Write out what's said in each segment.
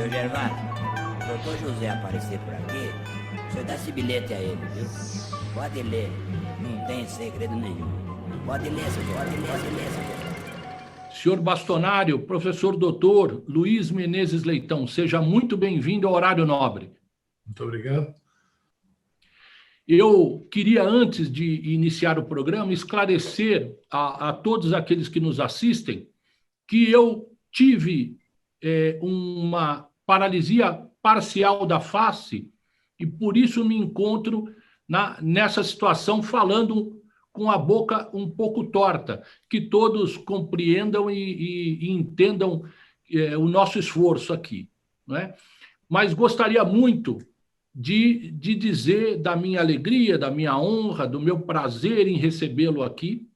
Seu Gervásio, o doutor José aparecer por aqui, o senhor dá esse bilhete a ele, viu? Pode ler, não tem segredo nenhum. Pode ler, senhor, pode ler, senhor. Senhor Bastonário, professor doutor Luiz Menezes Leitão, seja muito bem-vindo ao Horário Nobre. Muito obrigado. Eu queria, antes de iniciar o programa, esclarecer a todos aqueles que nos assistem que eu tive uma paralisia parcial da face e, por isso, me encontro nessa situação falando com a boca um pouco torta, que todos compreendam e entendam o nosso esforço aqui, não é? Mas gostaria muito de dizer da minha alegria, da minha honra, do meu prazer em recebê-lo aqui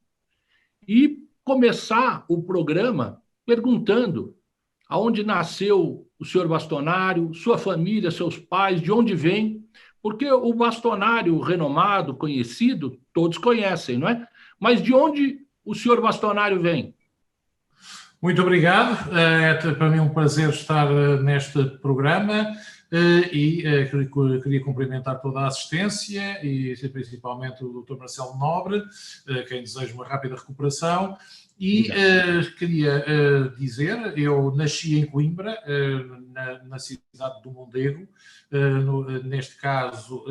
e começar o programa perguntando aonde nasceu o senhor Bastonário, sua família, seus pais, de onde vem, porque o Bastonário renomado, conhecido, todos conhecem, não é? Mas de onde o senhor Bastonário vem? Muito obrigado. É para mim um prazer estar neste programa e queria cumprimentar toda a assistência e principalmente o Dr. Marcelo Nobre, quem deseja uma rápida recuperação. E queria dizer, eu nasci em Coimbra, na cidade do Mondego. Neste caso,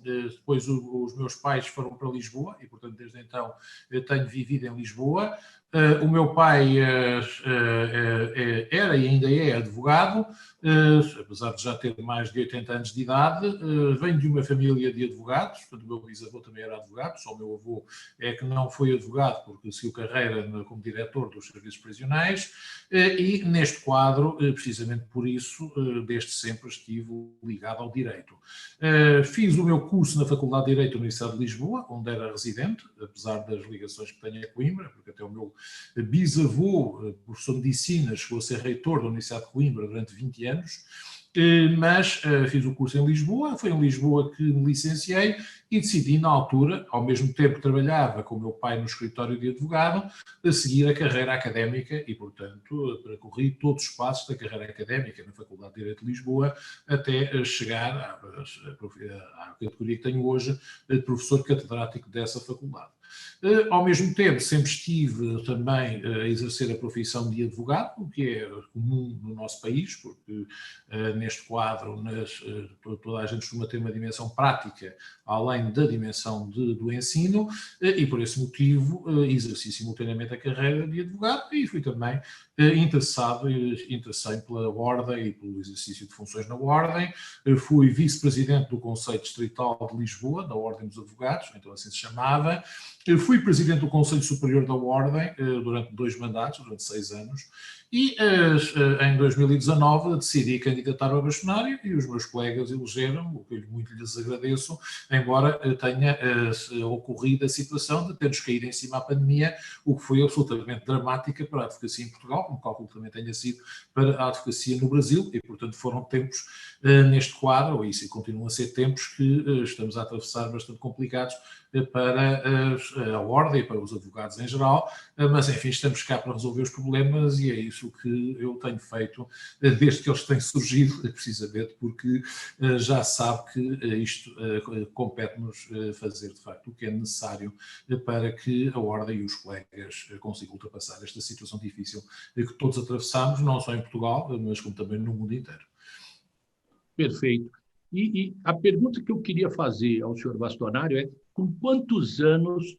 depois os meus pais foram para Lisboa e, portanto, desde então tenho vivido em Lisboa. O meu pai era e ainda é advogado, apesar de já ter mais de 80 anos de idade. Venho de uma família de advogados, portanto, o meu bisavô também era advogado, só o meu avô é que não foi advogado porque seguiu carreira como diretor dos serviços prisionais, e neste quadro, precisamente por isso, desde sempre estive ligado ao direito. Fiz o meu curso na Faculdade de Direito da Universidade de Lisboa, onde era residente, apesar das ligações que tenho a Coimbra, porque até o meu bisavô, professor de medicina, chegou a ser reitor da Universidade de Coimbra durante 20 anos, mas fiz o curso em Lisboa. Foi em Lisboa que me licenciei e decidi, na altura, ao mesmo tempo que trabalhava com o meu pai no escritório de advogado, a seguir a carreira académica e, portanto, percorri todos os passos da carreira académica na Faculdade de Direito de Lisboa até chegar à categoria que tenho hoje, de professor catedrático dessa faculdade. Ao mesmo tempo, sempre estive também a exercer a profissão de advogado, o que é comum no nosso país, porque neste quadro toda a gente costuma ter uma dimensão prática, além da dimensão do ensino, e por esse motivo exerci simultaneamente a carreira de advogado e fui também interessei pela Ordem e pelo exercício de funções na Ordem. Fui vice-presidente do Conselho Distrital de Lisboa, da Ordem dos Advogados, então assim se chamava. Fui presidente do Conselho Superior da Ordem durante 2 mandatos, durante 6 anos, e em 2019 decidi candidatar-me a bastonário e os meus colegas elegeram, o que eu muito lhes agradeço, embora tenha ocorrido a situação de termos caído em cima à pandemia, o que foi absolutamente dramática para a advocacia em Portugal, como calculo também tenha sido para a advocacia no Brasil, e portanto foram tempos neste quadro, e isso continuam a ser tempos que estamos a atravessar bastante complicados para a Ordem e para os advogados em geral, mas enfim, estamos cá para resolver os problemas e é isso que eu tenho feito desde que eles têm surgido, precisamente porque já sabe que isto compete-nos fazer de facto o que é necessário para que a Ordem e os colegas consigam ultrapassar esta situação difícil que todos atravessamos, não só em Portugal, mas como também no mundo inteiro. Perfeito. E a pergunta que eu queria fazer ao senhor Bastonário é: com quantos anos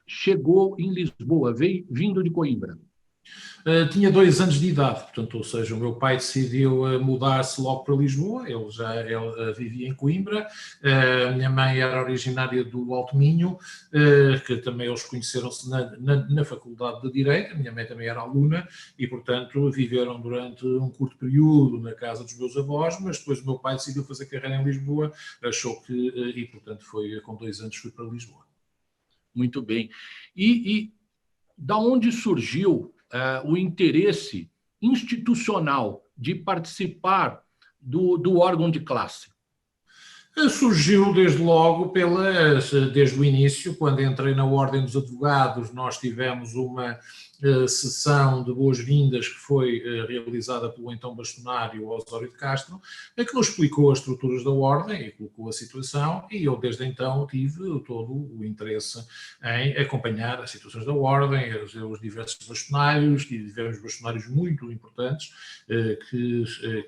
chegou em Lisboa, vindo de Coimbra? Tinha 2 anos de idade, portanto, ou seja, o meu pai decidiu mudar-se logo para Lisboa, ele vivia em Coimbra, a minha mãe era originária do Alto Minho, que também eles conheceram-se na Faculdade de Direito, a minha mãe também era aluna e, portanto, viveram durante um curto período na casa dos meus avós, mas depois o meu pai decidiu fazer carreira em Lisboa, achou que, e portanto, foi com 2 anos fui para Lisboa. Muito bem. E da onde surgiu o interesse institucional de participar do órgão de classe? Surgiu desde logo desde o início, quando entrei na Ordem dos Advogados, nós tivemos uma sessão de boas-vindas que foi realizada pelo então bastonário Osório de Castro, que nos explicou as estruturas da Ordem e colocou a situação, e eu desde então tive todo o interesse em acompanhar as situações da Ordem, os diversos bastonários, e tivemos bastonários muito importantes que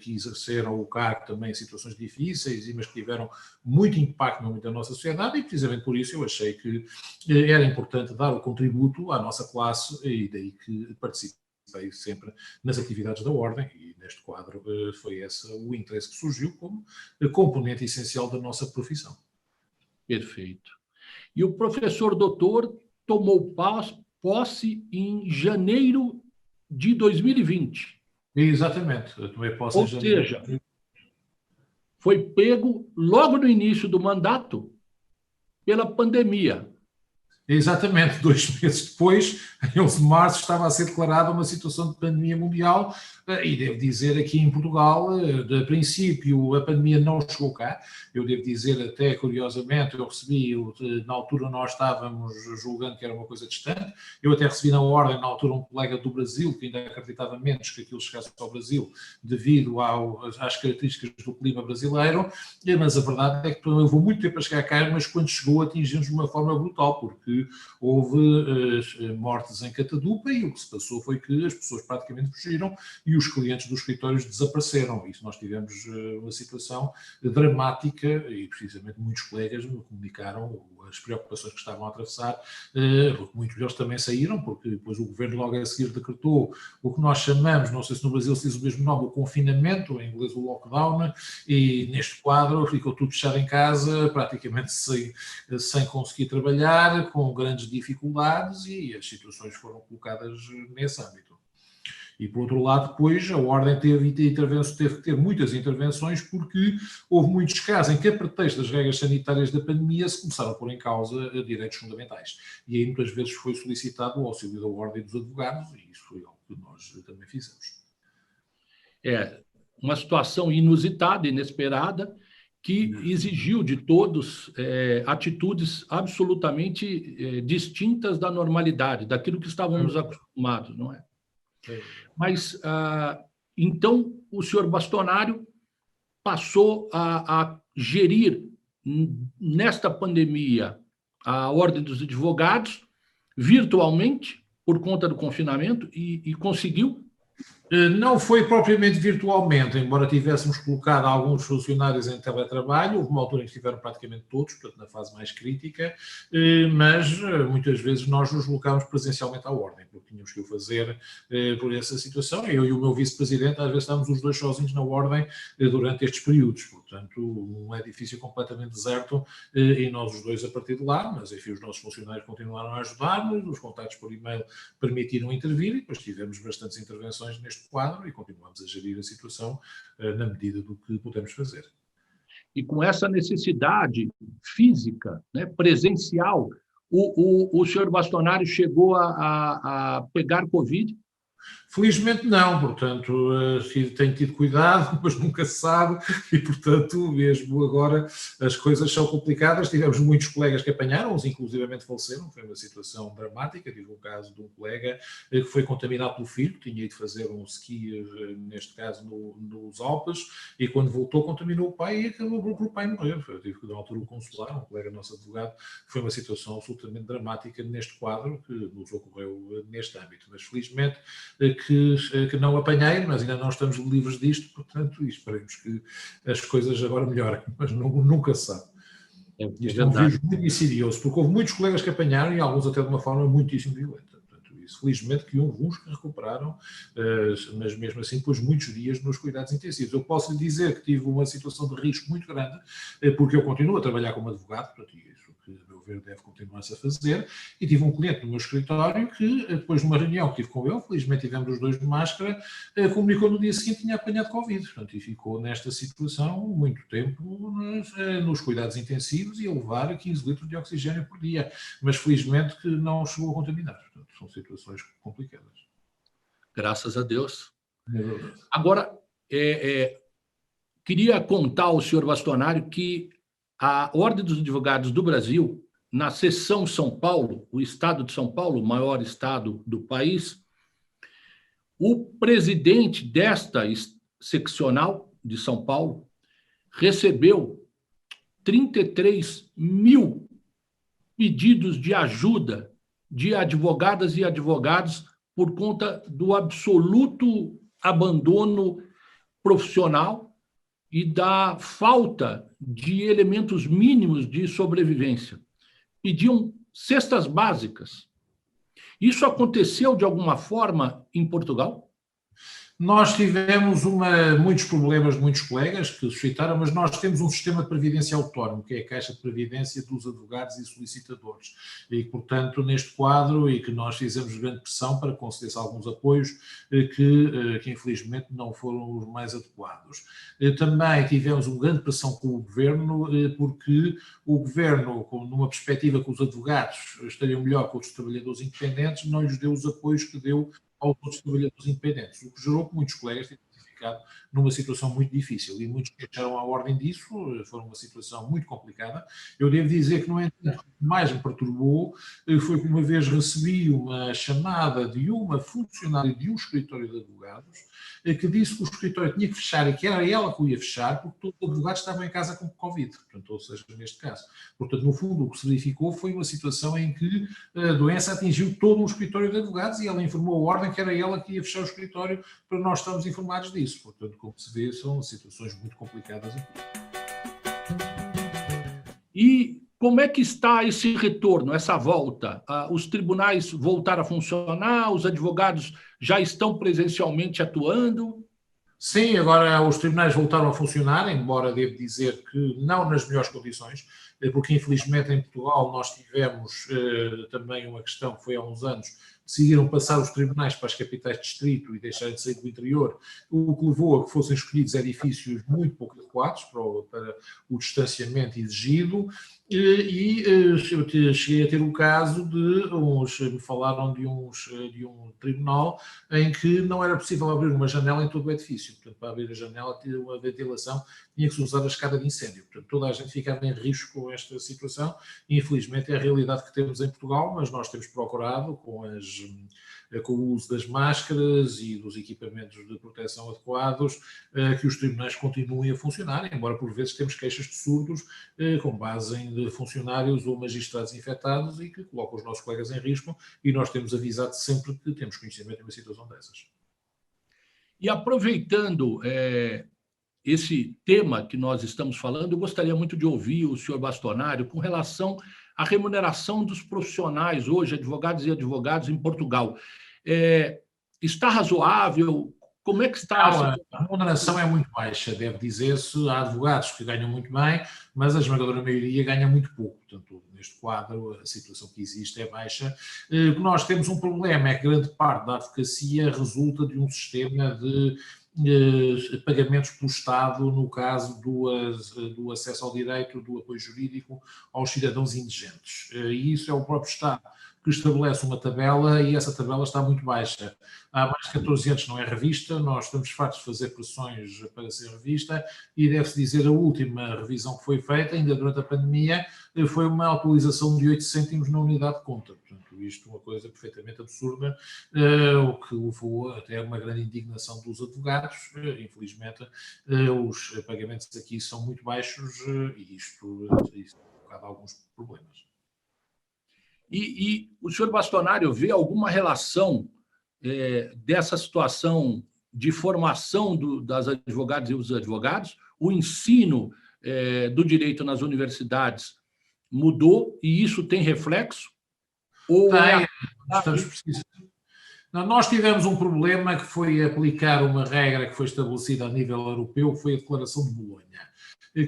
exerceram o cargo também em situações difíceis, mas que tiveram muito impacto no momento da nossa sociedade, e precisamente por isso eu achei que era importante dar o contributo à nossa classe, e daí que participei sempre nas atividades da Ordem, e neste quadro foi esse o interesse que surgiu como componente essencial da nossa profissão. Perfeito. E o professor doutor tomou posse em janeiro de 2020. Exatamente, eu tomei posse Ou em janeiro. seja, foi pego logo no início do mandato pela pandemia. Exatamente, 2 meses depois, em 11 de março, estava a ser declarada uma situação de pandemia mundial, e devo dizer aqui em Portugal, de princípio, a pandemia não chegou cá. Eu devo dizer até, curiosamente, eu recebi, na altura nós estávamos julgando que era uma coisa distante, eu até recebi na Ordem, na altura, um colega do Brasil, que ainda acreditava menos que aquilo chegasse ao Brasil, devido às características do clima brasileiro, mas a verdade é que levou muito tempo a chegar cá, mas quando chegou atingiu-nos de uma forma brutal, porque houve mortes em catadupa, e o que se passou foi que as pessoas praticamente fugiram e os clientes dos escritórios desapareceram. Isso nós tivemos uma situação dramática, e precisamente muitos colegas me comunicaram as preocupações que estavam a atravessar, porque muitos deles também saíram, porque depois o governo logo a seguir decretou o que nós chamamos, não sei se no Brasil se diz o mesmo nome, o confinamento, em inglês o lockdown, e neste quadro ficou tudo fechado em casa, praticamente sem conseguir trabalhar, com grandes dificuldades, e as situações foram colocadas nesse âmbito. E, por outro lado, depois a Ordem teve que ter muitas intervenções, porque houve muitos casos em que, a pretexto das regras sanitárias da pandemia, se começaram a pôr em causa direitos fundamentais. E aí, muitas vezes, foi solicitado o auxílio da Ordem dos Advogados, e isso foi algo que nós também fizemos. É uma situação inusitada, inesperada, que exigiu de todos atitudes absolutamente distintas da normalidade, daquilo que estávamos acostumados, não é? Mas, então, o senhor bastonário passou a gerir, nesta pandemia, a Ordem dos Advogados, virtualmente, por conta do confinamento, e conseguiu. Não foi propriamente virtualmente, embora tivéssemos colocado alguns funcionários em teletrabalho, houve uma altura em que estiveram praticamente todos, portanto na fase mais crítica, mas muitas vezes nós nos deslocámos presencialmente à Ordem, porque tínhamos que o fazer por essa situação. Eu e o meu vice-presidente, às vezes estávamos os dois sozinhos na Ordem durante estes períodos, portanto um edifício completamente deserto, e nós os dois a partir de lá, mas enfim, os nossos funcionários continuaram a ajudar-nos, os contactos por e-mail permitiram intervir, e depois tivemos bastantes intervenções neste quadro, e continuamos a gerir a situação na medida do que podemos fazer. E com essa necessidade física, né, presencial, o senhor bastonário chegou a pegar Covid? Felizmente não, portanto, tenho tido cuidado, mas nunca se sabe, e portanto, mesmo agora as coisas são complicadas. Tivemos muitos colegas que apanharam, uns inclusivamente faleceram, foi uma situação dramática. Tive um caso de um colega que foi contaminado pelo filho, que tinha ido fazer um ski, neste caso nos Alpes, e quando voltou contaminou o pai e acabou por o pai morrer. Eu tive que dar altura o consolar, um colega nosso advogado. Foi uma situação absolutamente dramática neste quadro que nos ocorreu neste âmbito, mas felizmente que não apanhei, mas ainda não estamos livres disto, portanto, e esperemos que as coisas agora melhorem, mas nunca se sabe. Isto é um vírus muito insidioso, porque houve muitos colegas que apanharam, e alguns até de uma forma muitíssimo violenta. Portanto, isso, felizmente que houve uns que recuperaram, mas mesmo assim depois muitos dias nos cuidados intensivos. Eu posso lhe dizer que tive uma situação de risco muito grande, porque eu continuo a trabalhar como advogado, portanto, isso que, a meu ver, deve continuar-se a fazer, e tive um cliente no meu escritório que, depois de uma reunião que tive com ele, felizmente tivemos os dois de máscara, comunicou no dia seguinte que tinha apanhado Covid, portanto, e ficou nesta situação muito tempo nos cuidados intensivos e a levar 15 litros de oxigênio por dia, mas felizmente que não chegou a contaminar, portanto, são situações complicadas. Graças a Deus. É verdade. Agora, queria contar ao senhor bastonário que a Ordem dos Advogados do Brasil, na seção São Paulo, o estado de São Paulo, o maior estado do país, o presidente desta seccional de São Paulo recebeu 33 mil pedidos de ajuda de advogadas e advogados por conta do absoluto abandono profissional e da falta de elementos mínimos de sobrevivência. Pediam cestas básicas. Isso aconteceu de alguma forma em Portugal? Nós tivemos muitos problemas de muitos colegas que suscitaram, mas nós temos um sistema de previdência autónomo, que é a Caixa de Previdência dos advogados e solicitadores. E, portanto, neste quadro, e que nós fizemos grande pressão para conceder-se alguns apoios que infelizmente não foram os mais adequados. Também tivemos uma grande pressão com o Governo, porque o Governo, numa perspectiva que os advogados estariam melhor que os trabalhadores independentes, não lhes deu os apoios que deu aos outros trabalhadores independentes, o que gerou que muitos colegas tenham ficado numa situação muito difícil e muitos queixaram à ordem disso, foi uma situação muito complicada. Eu devo dizer que, no entanto, o que mais me perturbou foi que uma vez recebi uma chamada de uma funcionária de um escritório de advogados que disse que o escritório tinha que fechar e que era ela que o ia fechar porque todos os advogados estavam em casa com Covid, portanto, ou seja, neste caso. Portanto, no fundo, o que se verificou foi uma situação em que a doença atingiu todo o escritório de advogados e ela informou a ordem que era ela que ia fechar o escritório para nós estarmos informados disso. Portanto, como se vê, são situações muito complicadas aqui. E como é que está esse retorno, essa volta? Os tribunais voltaram a funcionar, os advogados já estão presencialmente atuando? Sim, agora os tribunais voltaram a funcionar, embora devo dizer que não nas melhores condições, porque infelizmente em Portugal nós tivemos também uma questão que foi há uns anos, decidiram passar os tribunais para as capitais de distrito e deixarem de sair do interior, o que levou a que fossem escolhidos edifícios muito pouco adequados para o distanciamento exigido. E eu cheguei a ter o caso de me falaram de um tribunal em que não era possível abrir uma janela em todo o edifício. Portanto, para abrir a janela, ter uma ventilação, tinha que se usar a escada de incêndio. Portanto, toda a gente ficava em risco com esta situação. E, infelizmente, é a realidade que temos em Portugal, mas nós temos procurado, com o uso das máscaras e dos equipamentos de proteção adequados, que os tribunais continuem a funcionar, embora por vezes temos queixas de surdos com base em funcionários ou magistrados infectados e que colocam os nossos colegas em risco, e nós temos avisado sempre que temos conhecimento de uma situação dessas. E aproveitando esse tema que nós estamos falando, eu gostaria muito de ouvir o senhor Bastonário com relação à remuneração dos profissionais hoje, advogados e advogados em Portugal. Está razoável? Como é que está? A remuneração é muito baixa, deve dizer-se. Há advogados que ganham muito bem, mas a esmagadora maioria ganha muito pouco. Portanto, neste quadro, a situação que existe é baixa. Nós temos um problema, é que grande parte da advocacia resulta de um sistema de pagamentos pelo Estado no caso do acesso ao direito, do apoio jurídico aos cidadãos indigentes. E isso é o próprio Estado que estabelece uma tabela e essa tabela está muito baixa. Há mais de 14 anos não é revista, nós estamos fartos de fazer pressões para ser revista e deve-se dizer a última revisão que foi feita, ainda durante a pandemia, foi uma atualização de 8 cêntimos na unidade de conta. Portanto, isto é uma coisa perfeitamente absurda, o que levou até uma grande indignação dos advogados. Infelizmente, os pagamentos aqui são muito baixos e isto provoca alguns problemas. E o senhor Bastonário vê alguma relação dessa situação de formação das advogadas e dos advogados? O ensino do direito nas universidades mudou e isso tem reflexo? Ou nós tivemos um problema que foi aplicar uma regra que foi estabelecida a nível europeu, que foi a Declaração de Bolonha,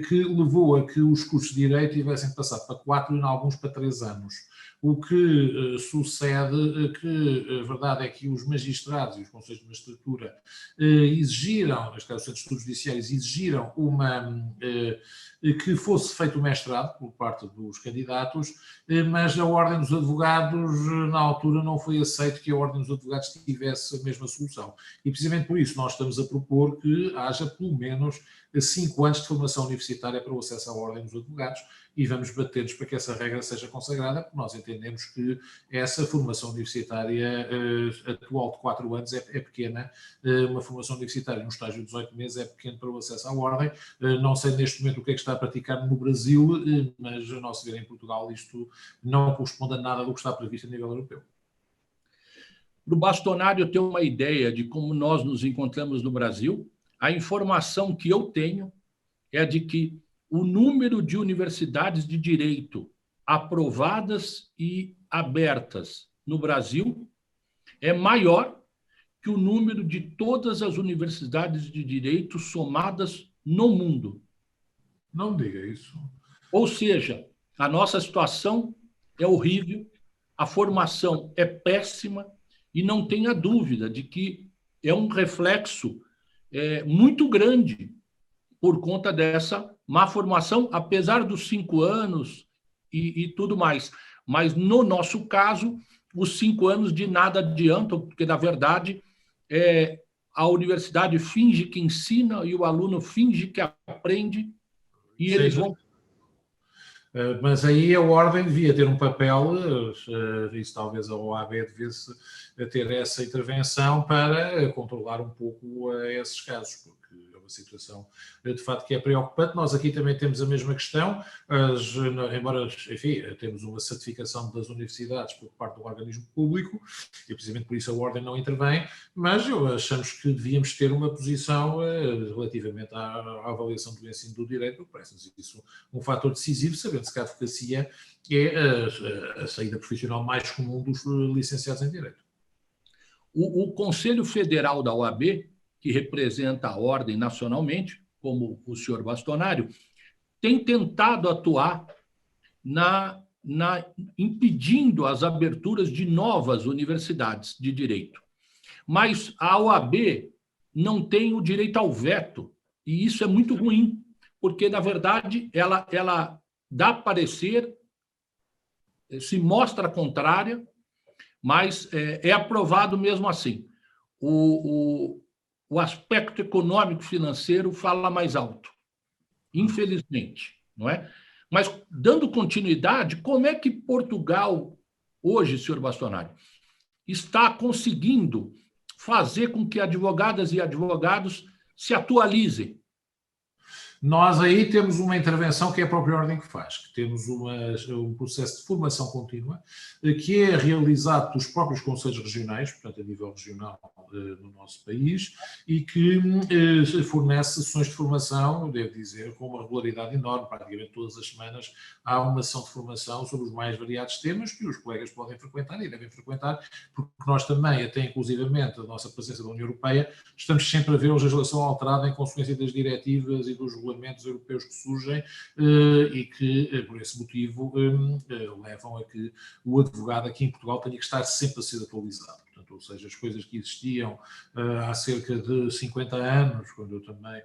que levou a que os cursos de direito tivessem passado para 4 e, em alguns, para 3 anos. O que sucede que a verdade é que os magistrados e os conselhos de magistratura exigiram, neste caso os centros de estudos judiciários, exigiram uma que fosse feito o mestrado por parte dos candidatos, mas a Ordem dos Advogados, na altura, não foi aceito que a Ordem dos Advogados tivesse a mesma solução. E precisamente por isso nós estamos a propor que haja pelo menos 5 anos de formação universitária para o acesso à Ordem dos Advogados, e vamos bater-nos para que essa regra seja consagrada, porque nós entendemos que essa formação universitária atual de 4 anos é pequena. Uma formação universitária num estágio de 18 meses é pequeno para o acesso à Ordem. Não sei neste momento o que é que está a praticar no Brasil, mas a nosso ver em Portugal isto não corresponde a nada do que está previsto a nível europeu. Para o bastonário ter uma ideia de como nós nos encontramos no Brasil, a informação que eu tenho é de que o número de universidades de direito aprovadas e abertas no Brasil é maior que o número de todas as universidades de direito somadas no mundo. Não diga isso. Ou seja, a nossa situação é horrível, a formação é péssima e não tenha dúvida de que é um reflexo muito grande por conta dessa má formação, apesar dos 5 anos e tudo mais. Mas, no nosso caso, os 5 anos de nada adiantam, porque, na verdade, a universidade finge que ensina e o aluno finge que aprende e eles vão... Mas aí a Ordem devia ter um papel, isso talvez a OAB devesse ter essa intervenção para controlar um pouco esses casos, porque é uma situação de facto que é preocupante. Nós aqui também temos a mesma questão, embora, enfim, temos uma certificação das universidades por parte do organismo público, e precisamente por isso a Ordem não intervém, mas achamos que devíamos ter uma posição relativamente à avaliação do ensino do direito, porque parece-nos isso um fator decisivo, sabendo que a advocacia é a saída profissional mais comum dos licenciados em Direito. O Conselho Federal da OAB, que representa a ordem nacionalmente, como o senhor bastonário, tem tentado atuar impedindo as aberturas de novas universidades de direito. Mas a OAB não tem o direito ao veto, e isso é muito ruim, porque, na verdade, ela dá parecer, se mostra contrária, mas é aprovado mesmo assim. O aspecto econômico-financeiro fala mais alto, infelizmente, não é? Mas, dando continuidade, como é que Portugal, hoje, senhor bastonário, está conseguindo fazer com que advogadas e advogados se atualizem? Nós aí temos uma intervenção que é a própria Ordem que faz, que temos um processo de formação contínua, que é realizado pelos próprios conselhos regionais, portanto a nível regional no nosso país, e que fornece sessões de formação, devo dizer, com uma regularidade enorme. Praticamente todas as semanas há uma sessão de formação sobre os mais variados temas que os colegas podem frequentar e devem frequentar, porque nós também, até inclusivamente a nossa presença da União Europeia, estamos sempre a ver a legislação alterada em consequência das diretivas e dos regulamentos europeus que surgem e que, por esse motivo, levam a que o advogado aqui em Portugal tenha que estar sempre a ser atualizado. Portanto, ou seja, as coisas que existiam há cerca de 50 anos, quando eu também,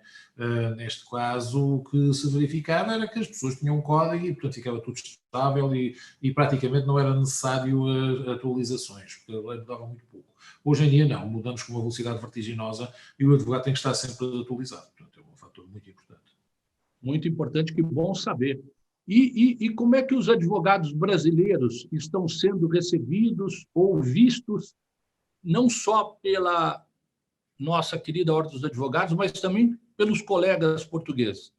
neste caso, o que se verificava era que as pessoas tinham um código e, portanto, ficava tudo estável e praticamente não era necessário atualizações, porque a lei mudava muito pouco. Hoje em dia, não, mudamos com uma velocidade vertiginosa e o advogado tem que estar sempre atualizado. Portanto, é um fator muito importante. Muito importante, que bom saber. E como é que os advogados brasileiros estão sendo recebidos ou vistos, não só pela nossa querida Ordem dos Advogados, mas também pelos colegas portugueses?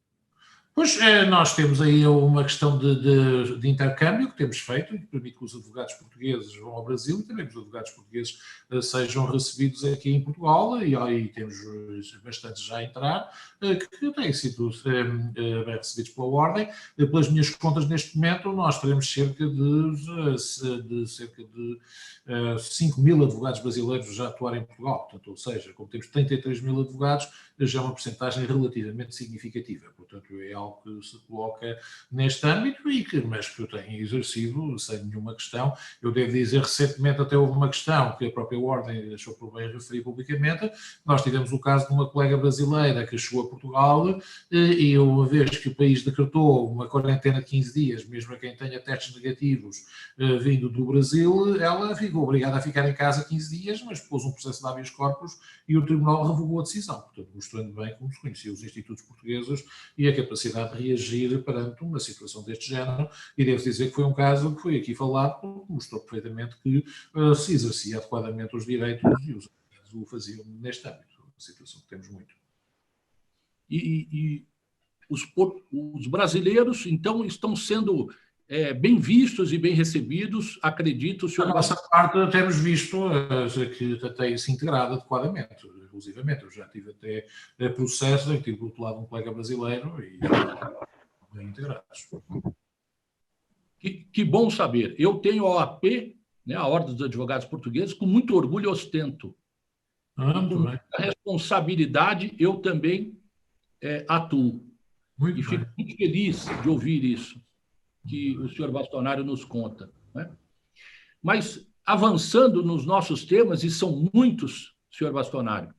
Pois, nós temos aí uma questão de intercâmbio que temos feito, que permite que os advogados portugueses vão ao Brasil e também que os advogados portugueses sejam recebidos aqui em Portugal, e aí temos bastantes já a entrar, que têm sido bem recebidos pela Ordem. Pelas minhas contas, neste momento, nós teremos cerca de 5 mil advogados brasileiros já a atuar em Portugal. Portanto, ou seja, como temos 33 mil advogados, já é uma percentagem relativamente significativa. Portanto, é algo que se coloca neste âmbito mas que eu tenho exercido sem nenhuma questão. Eu devo dizer, recentemente até houve uma questão que a própria Ordem achou por bem referir publicamente. Nós tivemos o caso de uma colega brasileira que chegou a Portugal e uma vez que o país decretou uma quarentena de 15 dias, mesmo a quem tenha testes negativos vindo do Brasil, ela ficou obrigada a ficar em casa 15 dias, mas pôs um processo de habeas corpus e o Tribunal revogou a decisão. Portanto, mostrando bem como se conhecia os institutos portugueses e a capacidade de reagir perante uma situação deste género. E devo dizer que foi um caso que foi aqui falado, porque mostrou perfeitamente que se exercia adequadamente os direitos e os advogados o faziam neste âmbito, uma situação que temos muito. E os brasileiros, então, estão sendo bem vistos e bem recebidos, acredito, senhor. Da nossa parte, temos visto que tem-se integrado adequadamente, inclusivamente. Eu já tive até processos em que tive do outro lado um colega brasileiro e bem integrados. Que bom saber. Eu tenho a OAP, né, a Ordem dos Advogados Portugueses, com muito orgulho e ostento. Com muita responsabilidade, eu também atuo. Muito e fico muito feliz de ouvir isso que o senhor Bastonário nos conta, né? Mas, avançando nos nossos temas, e são muitos, senhor Bastonário,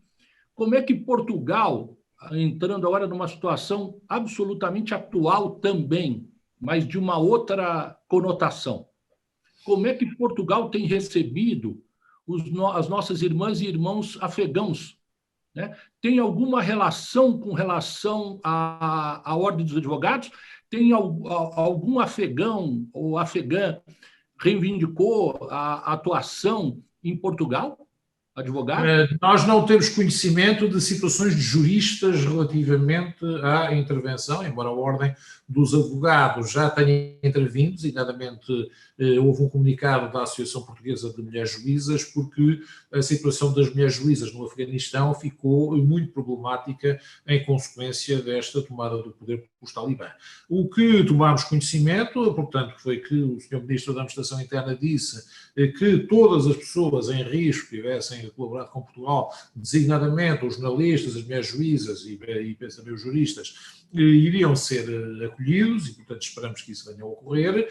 como é que Portugal, entrando agora numa situação absolutamente atual também, mas de uma outra conotação, como é que Portugal tem recebido as nossas irmãs e irmãos afegãos, né? Tem alguma relação com relação à Ordem dos Advogados? Tem algum afegão ou afegã reivindicou a atuação em Portugal? Advogado? Nós não temos conhecimento de situações de juristas relativamente à intervenção, embora a Ordem dos Advogados já tenha intervindo, designadamente houve um comunicado da Associação Portuguesa de Mulheres Juízas, porque a situação das mulheres juízas no Afeganistão ficou muito problemática em consequência desta tomada do poder pelos talibã. O que tomámos conhecimento, portanto, foi que o Sr. Ministro da Administração Interna disse que todas as pessoas em risco que tivessem colaborado com Portugal, designadamente os jornalistas, as mulheres juízas e também os juristas, iriam ser acolhidos e, portanto, esperamos que isso venha a ocorrer.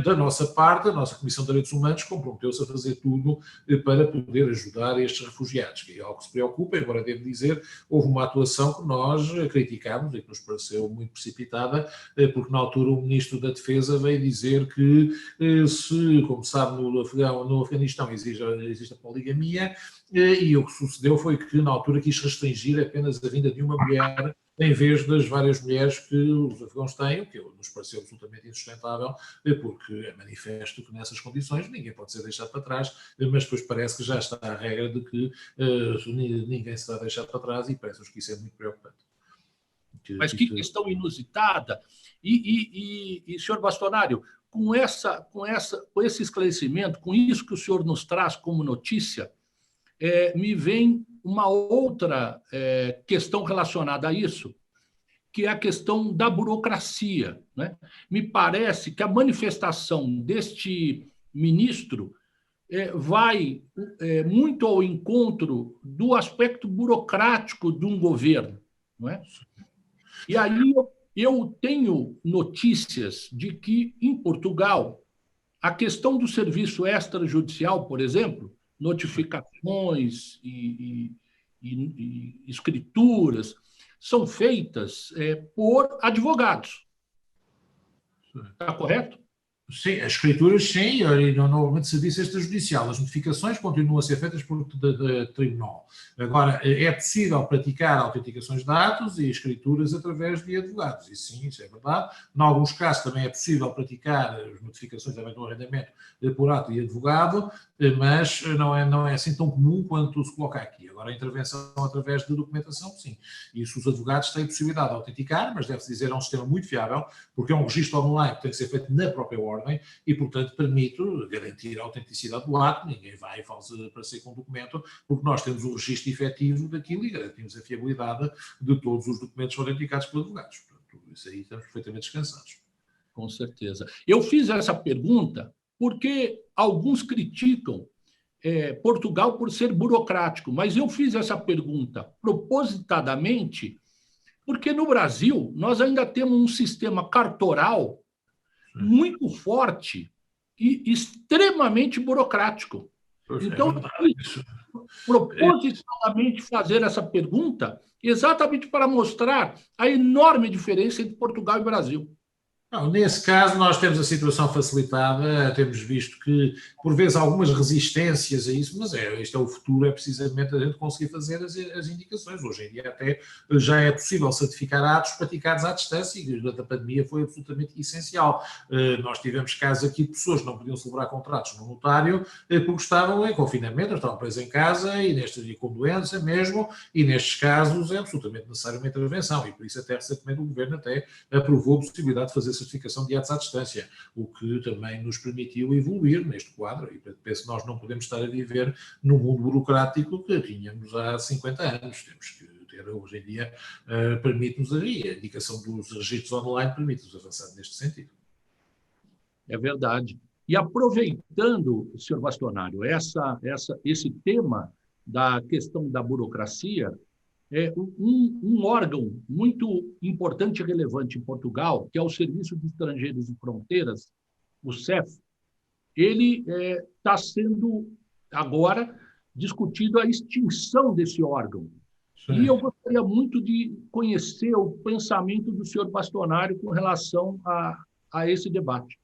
Da nossa parte, a nossa Comissão de Direitos Humanos comprometeu-se a fazer tudo para poder ajudar estes refugiados, que é algo que se preocupa, embora devo dizer, houve uma atuação que nós criticámos e que nos pareceu muito precipitada, porque na altura o Ministro da Defesa veio dizer que, como sabe, no Afeganistão existe a poligamia, e o que sucedeu foi que na altura quis restringir apenas a vinda de uma mulher em vez das várias mulheres que os afegãos têm, o que nos pareceu absolutamente insustentável, porque é manifesto que nessas condições ninguém pode ser deixado para trás, mas depois parece que já está a regra de que ninguém será deixado para trás e parece-nos que isso é muito preocupante. Mas que questão inusitada. E senhor Bastonário, com esse esclarecimento, com isso que o senhor nos traz como notícia, me vem uma outra questão relacionada a isso, que é a questão da burocracia, né? Me parece que a manifestação deste ministro vai muito ao encontro do aspecto burocrático de um governo, não é? E aí eu tenho notícias de que, em Portugal, a questão do serviço extrajudicial, por exemplo, notificações e escrituras, são feitas por advogados. Está correto? Sim, as escrituras sim, e normalmente serviço extrajudicial. As notificações continuam a ser feitas por tribunal. Agora, é possível praticar autenticações de dados e escrituras através de advogados. E sim, isso é verdade. Em alguns casos também é possível praticar as notificações também do arrendamento por ato e advogado, mas não é assim tão comum quanto se coloca aqui. Agora, a intervenção através de documentação, sim. Isso os advogados têm a possibilidade de autenticar, mas deve-se dizer, é um sistema muito fiável, porque é um registro online que tem que ser feito na própria ordem e, portanto, permite garantir a autenticidade do ato. Ninguém vai aparecer com um documento, porque nós temos o registro efetivo daquilo e garantimos a fiabilidade de todos os documentos autenticados pelos advogados. Portanto, isso aí estamos perfeitamente descansados. Com certeza. Eu fiz essa pergunta porque alguns criticam Portugal por ser burocrático, mas eu fiz essa pergunta propositadamente Porque no Brasil nós ainda temos um sistema cartoral muito forte e extremamente burocrático. Então, propositalmente fazer essa pergunta exatamente para mostrar a enorme diferença entre Portugal e Brasil. Não, nesse caso, nós temos a situação facilitada, temos visto que, por vezes, há algumas resistências a isso, mas este é o futuro, é precisamente a gente conseguir fazer as indicações. Hoje em dia até já é possível certificar atos praticados à distância e durante a pandemia foi absolutamente essencial. Nós tivemos casos aqui de pessoas que não podiam celebrar contratos no notário porque estavam em confinamento, estavam presas em casa e com doença mesmo, e nestes casos é absolutamente necessária uma intervenção e por isso até recentemente o Governo até aprovou a possibilidade de fazer certificação de atos à distância, o que também nos permitiu evoluir neste quadro, e penso que nós não podemos estar a viver no mundo burocrático que tínhamos há 50 anos, temos que ter, hoje em dia, permite-nos a indicação dos registros online, permite-nos avançar neste sentido. É verdade. E aproveitando, senhor Bastonário, esse tema da questão da burocracia, um órgão muito importante e relevante em Portugal, que é o Serviço de Estrangeiros e Fronteiras, o CEF, ele está sendo agora discutido a extinção desse órgão. Sim. E eu gostaria muito de conhecer o pensamento do senhor Bastonário com relação a esse debate.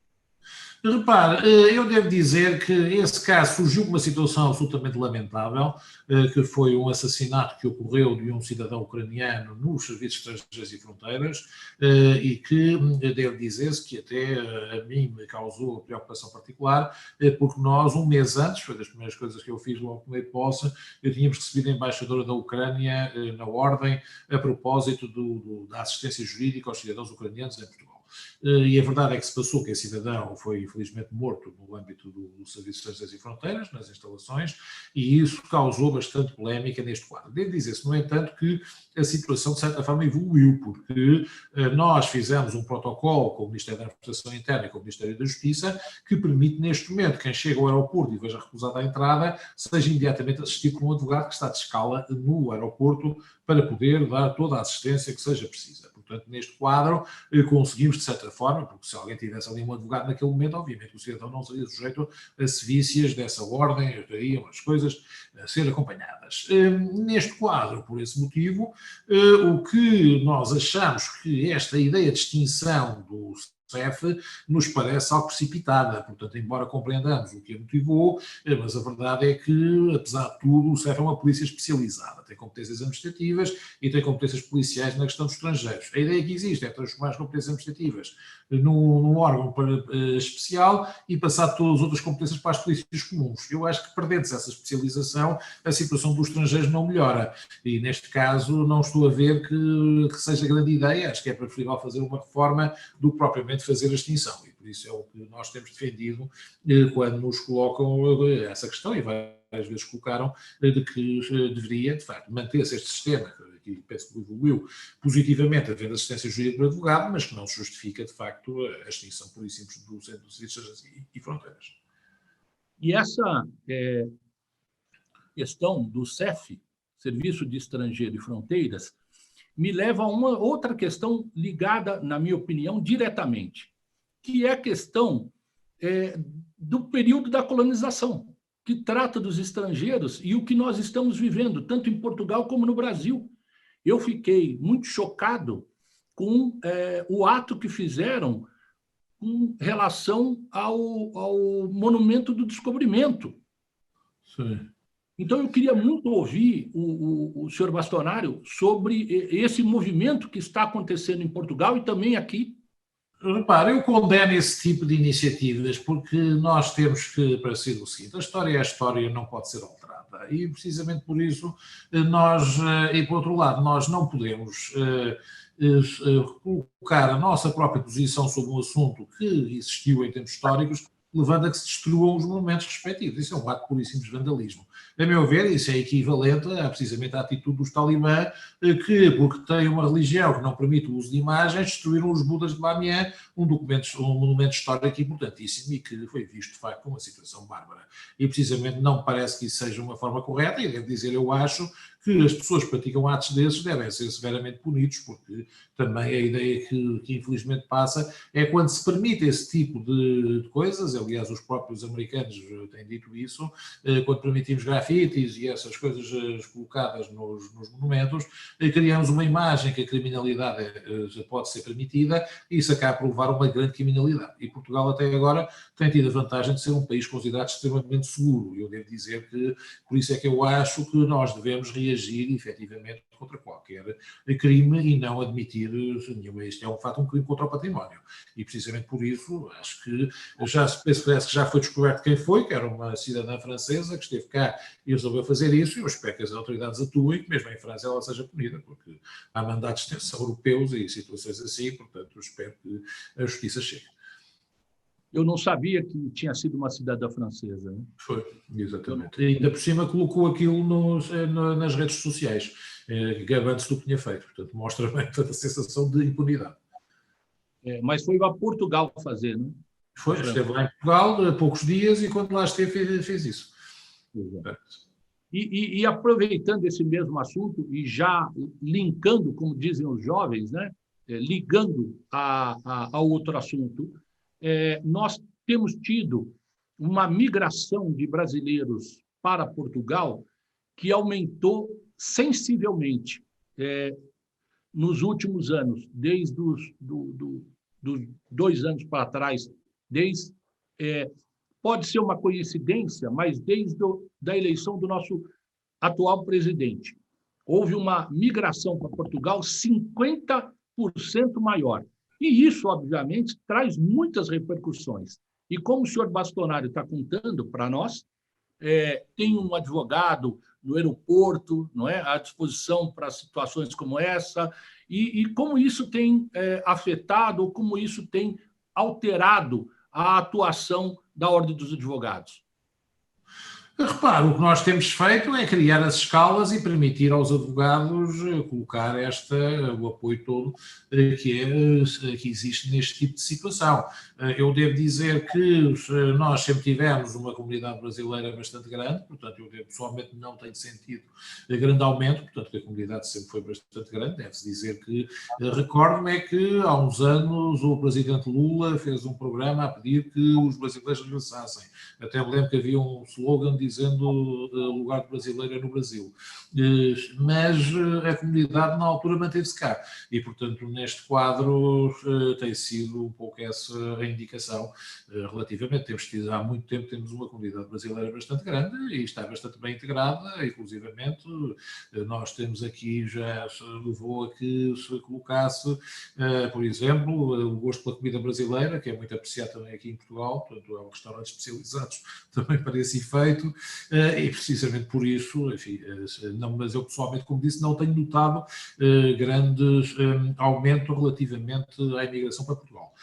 Repare, eu devo dizer que esse caso surgiu com uma situação absolutamente lamentável, que foi um assassinato que ocorreu de um cidadão ucraniano nos Serviços Estrangeiros e Fronteiras e que, devo dizer-se que até a mim me causou preocupação particular, porque nós, um mês antes, foi das primeiras coisas que eu fiz logo que tomei posse, eu tínhamos recebido a embaixadora da Ucrânia na ordem a propósito da assistência jurídica aos cidadãos ucranianos em Portugal. E a verdade é que se passou que esse cidadão foi infelizmente morto no âmbito do Serviço de Estrangeiros e Fronteiras, nas instalações, e isso causou bastante polémica neste quadro. Devo dizer-se, no entanto, que a situação de certa forma evoluiu, porque nós fizemos um protocolo com o Ministério da Administração Interna e com o Ministério da Justiça que permite neste momento quem chega ao aeroporto e veja recusada a entrada seja imediatamente assistido por um advogado que está de escala no aeroporto para poder dar toda a assistência que seja precisa. Portanto, neste quadro, conseguimos, de certa forma, porque se alguém tivesse ali um advogado naquele momento, obviamente o cidadão não seria sujeito a sevícias dessa ordem, teriam as coisas a ser acompanhadas. Neste quadro, por esse motivo, o que nós achamos que esta ideia de extinção do CEF nos parece algo precipitada, portanto, embora compreendamos o que a motivou, mas a verdade é que, apesar de tudo, o CEF é uma polícia especializada, tem competências administrativas e tem competências policiais na questão dos estrangeiros. A ideia que existe é transformar as competências administrativas num órgão especial e passar todas as outras competências para as polícias comuns. Eu acho que, perdendo-se essa especialização, a situação dos estrangeiros não melhora. E, neste caso, não estou a ver que seja grande ideia. Acho que é preferível fazer uma reforma do que propriamente fazer a extinção. E, por isso, é o que nós temos defendido quando nos colocam essa questão, e várias vezes colocaram, de que deveria, de facto, manter-se este sistema, que penso que evoluiu positivamente, havendo assistência jurídica do advogado, mas que não se justifica, de facto, a extinção, por isso simples, do Centro de Serviços e Fronteiras. E essa questão do CEF, Serviço de Estrangeiro e Fronteiras, me leva a uma outra questão ligada, na minha opinião, diretamente, que é a questão do período da colonização, que trata dos estrangeiros e o que nós estamos vivendo, tanto em Portugal como no Brasil. Eu fiquei muito chocado com o ato que fizeram com relação ao Monumento do Descobrimento. Sim. Então, eu queria muito ouvir o senhor Bastonário sobre esse movimento que está acontecendo em Portugal e também aqui. Repare, eu condeno esse tipo de iniciativas porque nós temos que, para ser o seguinte, a história é a história, não pode ser alterada. E, precisamente por isso, nós, e por outro lado, nós não podemos colocar a nossa própria posição sobre um assunto que existiu em termos históricos levando a que se destruam os monumentos respectivos. Isso é um ato puríssimo de vandalismo. A meu ver, isso é equivalente a precisamente à atitude dos talibã, que, porque têm uma religião que não permite o uso de imagens, destruíram os Budas de Bamiyan, um monumento histórico importantíssimo e que foi visto, de facto, uma situação bárbara. E, precisamente, não parece que isso seja uma forma correta, e devo dizer, eu acho que as pessoas que praticam atos desses devem ser severamente punidos, porque também a ideia que infelizmente passa é quando se permite esse tipo de coisas, aliás, os próprios americanos têm dito isso, quando permitimos grafites e essas coisas colocadas nos monumentos, criamos uma imagem que a criminalidade pode ser permitida e isso acaba por levar a uma grande criminalidade. E Portugal até agora tem tido a vantagem de ser um país considerado extremamente seguro. Eu devo dizer que, por isso é que eu acho que nós devemos reagir efetivamente contra qualquer crime e não admitir nenhuma. Isto é um fato, um crime contra o património. E precisamente por isso, acho que parece que já foi descoberto quem foi, que era uma cidadã francesa que esteve cá e resolveu fazer isso, e eu espero que as autoridades atuem, que mesmo em França ela seja punida, porque há mandatos de extensão europeus e situações assim, portanto eu espero que a justiça chegue. Eu não sabia que tinha sido uma cidadã francesa. Né? Foi, exatamente. E ainda por cima colocou aquilo nas redes sociais, gabando-se do que tinha feito. Portanto, mostra bem toda a sensação de impunidade. Mas foi a Portugal fazer, não? Foi, esteve lá em Portugal há poucos dias e quando lá esteve fez isso. E aproveitando esse mesmo assunto e já linkando, como dizem os jovens, né? Ligando a outro assunto, nós temos tido uma migração de brasileiros para Portugal que aumentou sensivelmente nos últimos anos, desde dos 2 anos para trás, pode ser uma coincidência, mas desde da eleição do nosso atual presidente. Houve uma migração para Portugal 50% maior. E isso, obviamente, traz muitas repercussões. E como o senhor Bastonari está contando para nós, tem um advogado no aeroporto, não é, à disposição para situações como essa, e como isso tem afetado, como isso tem alterado a atuação da Ordem dos Advogados. Repare, o que nós temos feito é criar as escalas e permitir aos advogados colocar o apoio todo que existe neste tipo de situação. Eu devo dizer que nós sempre tivemos uma comunidade brasileira bastante grande, portanto, eu pessoalmente não tenho sentido grande aumento, portanto, que a comunidade sempre foi bastante grande. Deve-se dizer que, recordo-me que há uns anos o presidente Lula fez um programa a pedir que os brasileiros regressassem. Até me lembro que havia um slogan dizendo lugar de brasileiro é no Brasil. Mas a comunidade na altura manteve-se cá. E, portanto, neste quadro tem sido um pouco essa a indicação. Relativamente, há muito tempo temos uma comunidade brasileira bastante grande e está bastante bem integrada, inclusivamente nós temos aqui, já levou a que se colocasse, por exemplo, o gosto pela comida brasileira, que é muito apreciado também aqui em Portugal, portanto, há restaurantes especializados também para esse efeito, e precisamente por isso, enfim, mas eu pessoalmente, como disse, não tenho notado grandes aumento relativamente à imigração para Portugal.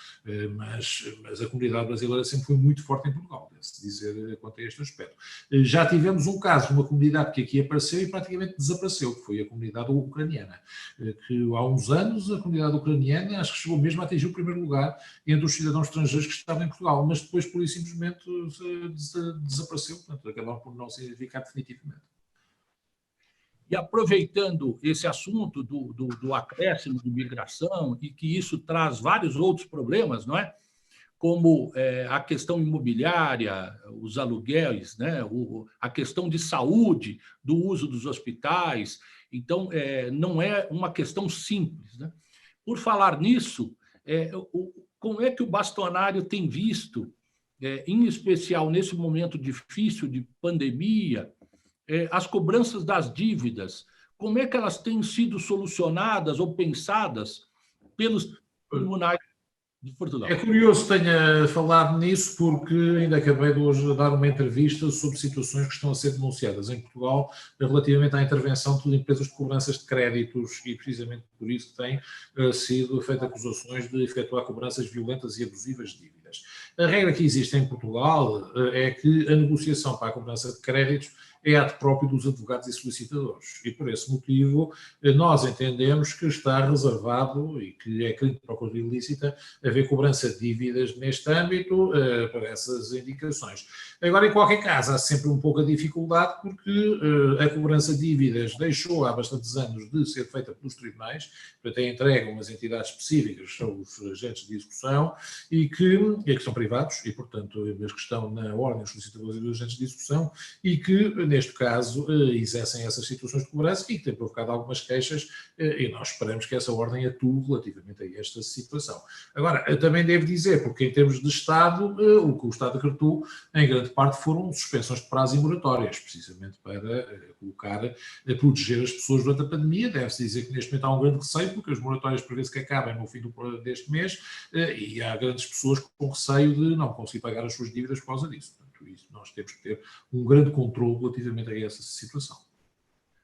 Mas a comunidade brasileira sempre foi muito forte em Portugal, deve-se dizer, quanto a este aspecto. Já tivemos um caso de uma comunidade que aqui apareceu e praticamente desapareceu, que foi a comunidade ucraniana, que há uns anos a comunidade ucraniana acho que chegou mesmo a atingir o primeiro lugar entre os cidadãos estrangeiros que estavam em Portugal, mas depois, pura e simplesmente, desapareceu, portanto, acabaram por não significar definitivamente. E aproveitando esse assunto do acréscimo de migração e que isso traz vários outros problemas, não é? Como a questão imobiliária, os aluguéis, né? A questão de saúde, do uso dos hospitais. Então, não é uma questão simples. Né? Por falar nisso, como é que o Bastonário tem visto, em especial nesse momento difícil de pandemia, as cobranças das dívidas, como é que elas têm sido solucionadas ou pensadas pelos tribunais de Portugal? É curioso que tenha falado nisso, porque ainda acabei de hoje dar uma entrevista sobre situações que estão a ser denunciadas em Portugal relativamente à intervenção de empresas de cobranças de créditos e precisamente por isso têm sido feitas acusações de efetuar cobranças violentas e abusivas de dívidas. A regra que existe em Portugal é que a negociação para a cobrança de créditos é ato próprio dos advogados e solicitadores. E, por esse motivo, nós entendemos que está reservado e que é crime de procura ilícita haver cobrança de dívidas neste âmbito para essas indicações. Agora, em qualquer caso, há sempre um pouco a dificuldade porque a cobrança de dívidas deixou há bastantes anos de ser feita pelos tribunais, até entregam umas entidades específicas, são os agentes de execução, e que são privados, e, portanto, eles que estão na ordem dos solicitadores e dos agentes de execução, e que, neste caso, exercem essas situações de cobrança e que têm provocado algumas queixas, e nós esperamos que essa ordem atue relativamente a esta situação. Agora, também devo dizer, porque em termos de Estado, o que o Estado decretou, em grande parte, foram suspensões de prazo e moratórias, precisamente para proteger as pessoas durante a pandemia. Deve-se dizer que neste momento há um grande receio, porque as moratórias prevê-se que acabem no fim deste mês, e há grandes pessoas com receio de não conseguir pagar as suas dívidas por causa disso. Portanto, isso, nós temos que ter um grande controle relativamente a essa situação.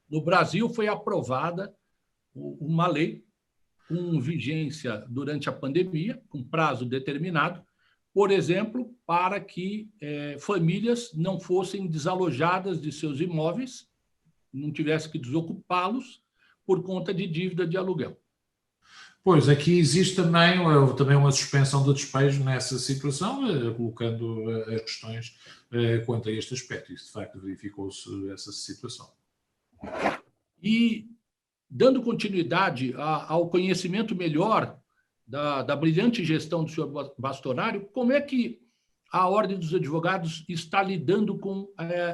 No Brasil foi aprovada uma lei com vigência durante a pandemia, com prazo determinado, por exemplo, para que famílias não fossem desalojadas de seus imóveis, não tivessem que desocupá-los por conta de dívida de aluguel. Pois, aqui existe também uma suspensão de despejo nessa situação, colocando as questões quanto a este aspecto. Isso, de facto, verificou-se essa situação. E, dando continuidade ao conhecimento melhor da brilhante gestão do senhor Bastonário, como é que a Ordem dos Advogados está lidando com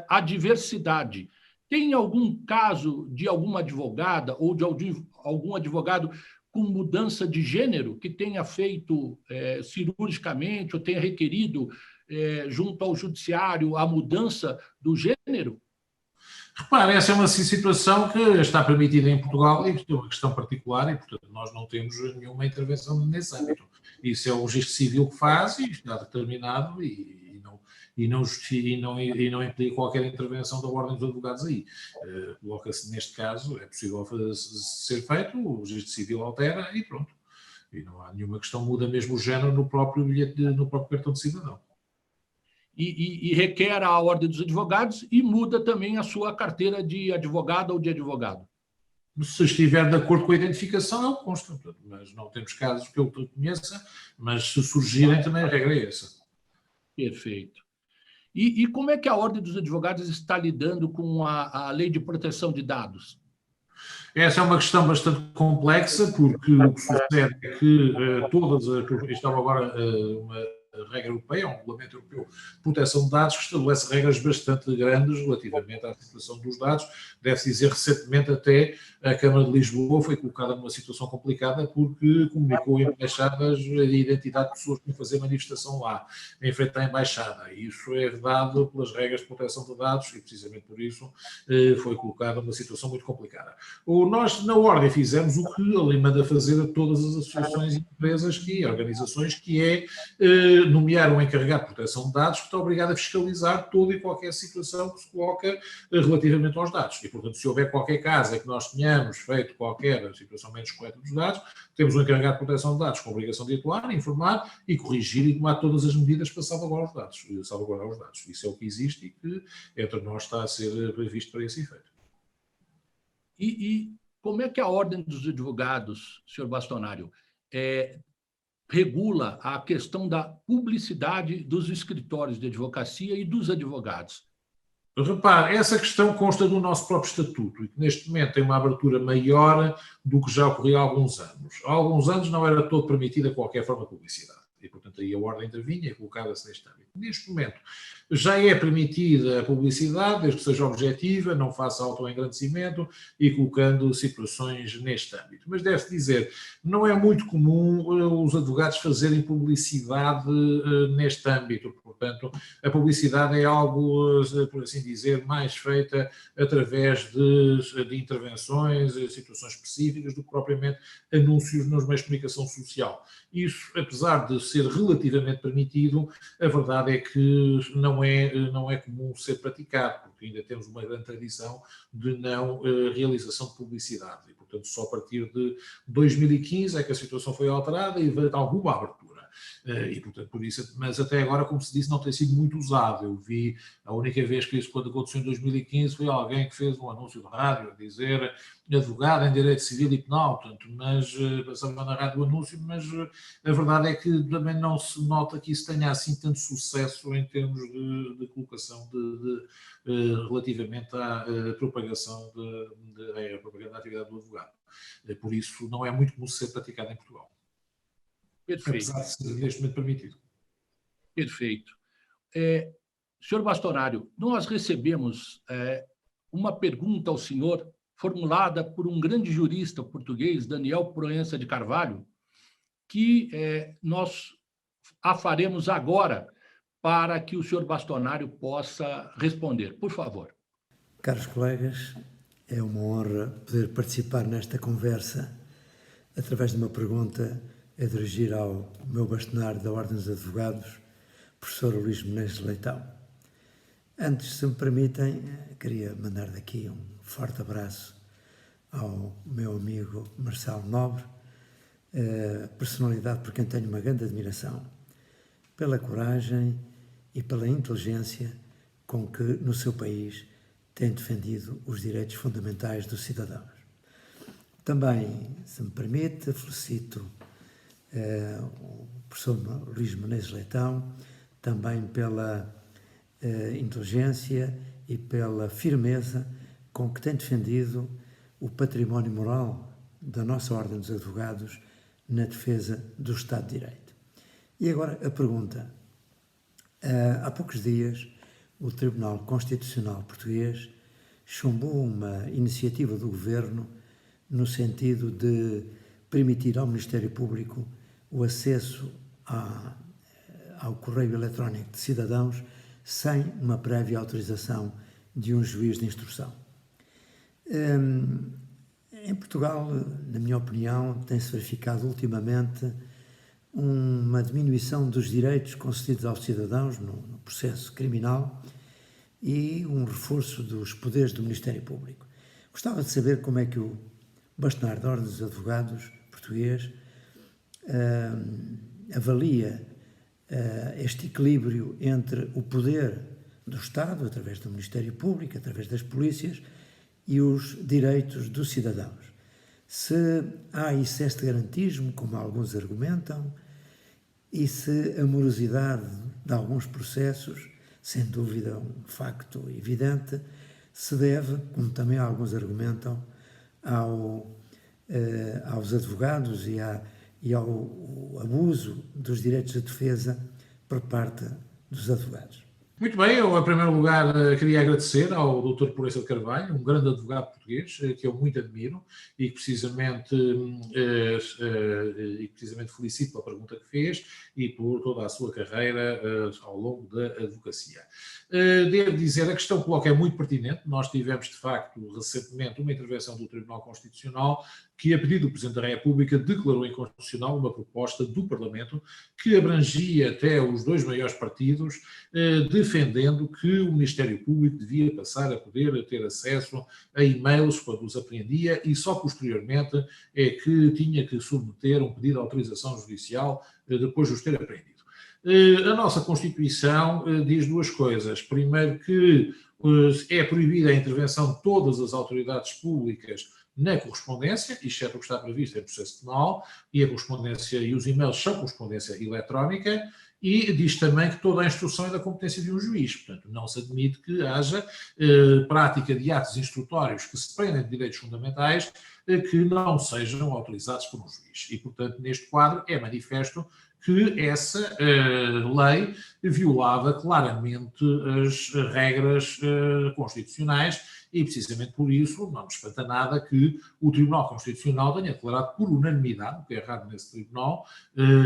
a diversidade? Tem algum caso de alguma advogada ou de algum advogado com mudança de gênero que tenha feito cirurgicamente ou tenha requerido junto ao judiciário a mudança do gênero? Repare, essa é uma situação que está permitida em Portugal e que é uma questão particular e, portanto, nós não temos nenhuma intervenção nesse âmbito. Isso é o registro civil que faz e está determinado e não implica qualquer intervenção da Ordem dos Advogados aí. Coloca-se, neste caso, é possível ser feito, o registro civil altera e pronto. E não há nenhuma questão, muda mesmo o género no próprio bilhete, no próprio cartão de cidadão. E requer a Ordem dos Advogados e muda também a sua carteira de advogado ou de advogado. Se estiver de acordo com a identificação, é o que consta. Mas não temos casos que eu conheça, mas se surgirem também a regra é essa. Perfeito. E como é que a Ordem dos Advogados está lidando com a Lei de Proteção de Dados? Essa é uma questão bastante complexa, porque o que sucede é que estava agora uma regra europeia, um regulamento europeu de proteção de dados, que estabelece regras bastante grandes relativamente à situação dos dados. Deve-se dizer, recentemente até a Câmara de Lisboa foi colocada numa situação complicada porque comunicou embaixadas a identidade de pessoas que iam fazer manifestação lá, em frente à embaixada. E isso é vedado pelas regras de proteção de dados e, precisamente por isso, foi colocada numa situação muito complicada. Nós, na Ordem, fizemos o que a lei manda fazer a todas as associações, empresas e organizações, que é nomear um encarregado de proteção de dados que está obrigado a fiscalizar toda e qualquer situação que se coloca relativamente aos dados. E, portanto, se houver qualquer caso em que nós tenhamos feito qualquer situação menos correta dos dados, temos um encarregado de proteção de dados com a obrigação de atuar, informar e corrigir e tomar todas as medidas para salvaguardar os dados. Isso é o que existe e que entre nós está a ser previsto para esse efeito. E como é que a Ordem dos Advogados, senhor Bastonário, regula a questão da publicidade dos escritórios de advocacia e dos advogados? Repare, essa questão consta do nosso próprio estatuto e que neste momento tem uma abertura maior do que já ocorria há alguns anos. Há alguns anos não era todo permitida qualquer forma de publicidade e, portanto, aí a Ordem intervinha e colocava-se neste âmbito. Neste momento já é permitida a publicidade, desde que seja objetiva, não faça autoengrandecimento e colocando situações neste âmbito. Mas deve-se dizer, não é muito comum os advogados fazerem publicidade neste âmbito. Portanto, a publicidade é algo, por assim dizer, mais feita através de intervenções, situações específicas, do que propriamente anúncios nos meios de comunicação social. Isso, apesar de ser relativamente permitido, a verdade é que não é comum ser praticado, porque ainda temos uma grande tradição de não realização de publicidade. E, portanto, só a partir de 2015 é que a situação foi alterada e houve alguma abertura. E, portanto, por isso, mas até agora, como se disse, não tem sido muito usado. Eu vi, a única vez que isso quando aconteceu em 2015 foi alguém que fez um anúncio de rádio a dizer advogado em direito civil e penal, portanto, mas passava na rádio o anúncio, mas a verdade é que também não se nota que isso tenha assim tanto sucesso em termos de colocação relativamente à propagação à propaganda da atividade do advogado. Por isso, não é muito comum ser praticado em Portugal. Perfeito. Apesar de ser neste momento permitido. Perfeito. Senhor Bastonário, nós recebemos uma pergunta ao senhor formulada por um grande jurista português, Daniel Proença de Carvalho, que nós a faremos agora para que o senhor Bastonário possa responder. Por favor. Caros colegas, é uma honra poder participar nesta conversa através de uma pergunta a dirigir ao meu bastonário da Ordem dos Advogados, professor Luís Menezes Leitão. Antes, se me permitem, queria mandar daqui um forte abraço ao meu amigo Marcelo Nobre, personalidade por quem tenho uma grande admiração, pela coragem e pela inteligência com que no seu país tem defendido os direitos fundamentais dos cidadãos. Também, se me permite, felicito o professor Luís Menezes Leitão, também pela inteligência e pela firmeza com que tem defendido o património moral da nossa Ordem dos Advogados na defesa do Estado de Direito. E agora a pergunta. Há poucos dias, o Tribunal Constitucional Português chumbou uma iniciativa do Governo no sentido de permitir ao Ministério Público o acesso ao correio eletrónico de cidadãos sem uma prévia autorização de um juiz de instrução. Em Portugal, na minha opinião, tem-se verificado ultimamente uma diminuição dos direitos concedidos aos cidadãos no processo criminal e um reforço dos poderes do Ministério Público. Gostava de saber como é que o bastonário da Ordem dos Advogados português avalia este equilíbrio entre o poder do Estado, através do Ministério Público, através das polícias, e os direitos dos cidadãos. Se há excesso de garantismo, como alguns argumentam, e se a morosidade de alguns processos, sem dúvida um facto evidente, se deve, como também alguns argumentam, aos advogados e ao abuso dos direitos de defesa por parte dos advogados. Muito bem, eu, em primeiro lugar, queria agradecer ao Dr. Proença de Carvalho, um grande advogado português, que eu muito admiro e que precisamente felicito pela pergunta que fez e por toda a sua carreira ao longo da advocacia. Devo dizer, a questão que coloca é muito pertinente. Nós tivemos, de facto, recentemente uma intervenção do Tribunal Constitucional que, a pedido do Presidente da República, declarou inconstitucional uma proposta do Parlamento que abrangia até os dois maiores partidos, defendendo que o Ministério Público devia passar a poder ter acesso a e-mails quando os apreendia e só posteriormente é que tinha que submeter um pedido de autorização judicial depois de os ter apreendido. A nossa Constituição diz duas coisas. Primeiro, que é proibida a intervenção de todas as autoridades públicas na correspondência, exceto o que está previsto em processo penal, e a correspondência e os e-mails são correspondência eletrónica, e diz também que toda a instrução é da competência de um juiz. Portanto, não se admite que haja prática de atos instrutórios que se prendem de direitos fundamentais que não sejam autorizados por um juiz. E, portanto, neste quadro é manifesto que essa lei violava claramente as regras constitucionais e, precisamente por isso, não nos espanta nada que o Tribunal Constitucional tenha declarado por unanimidade, o que é raro nesse tribunal,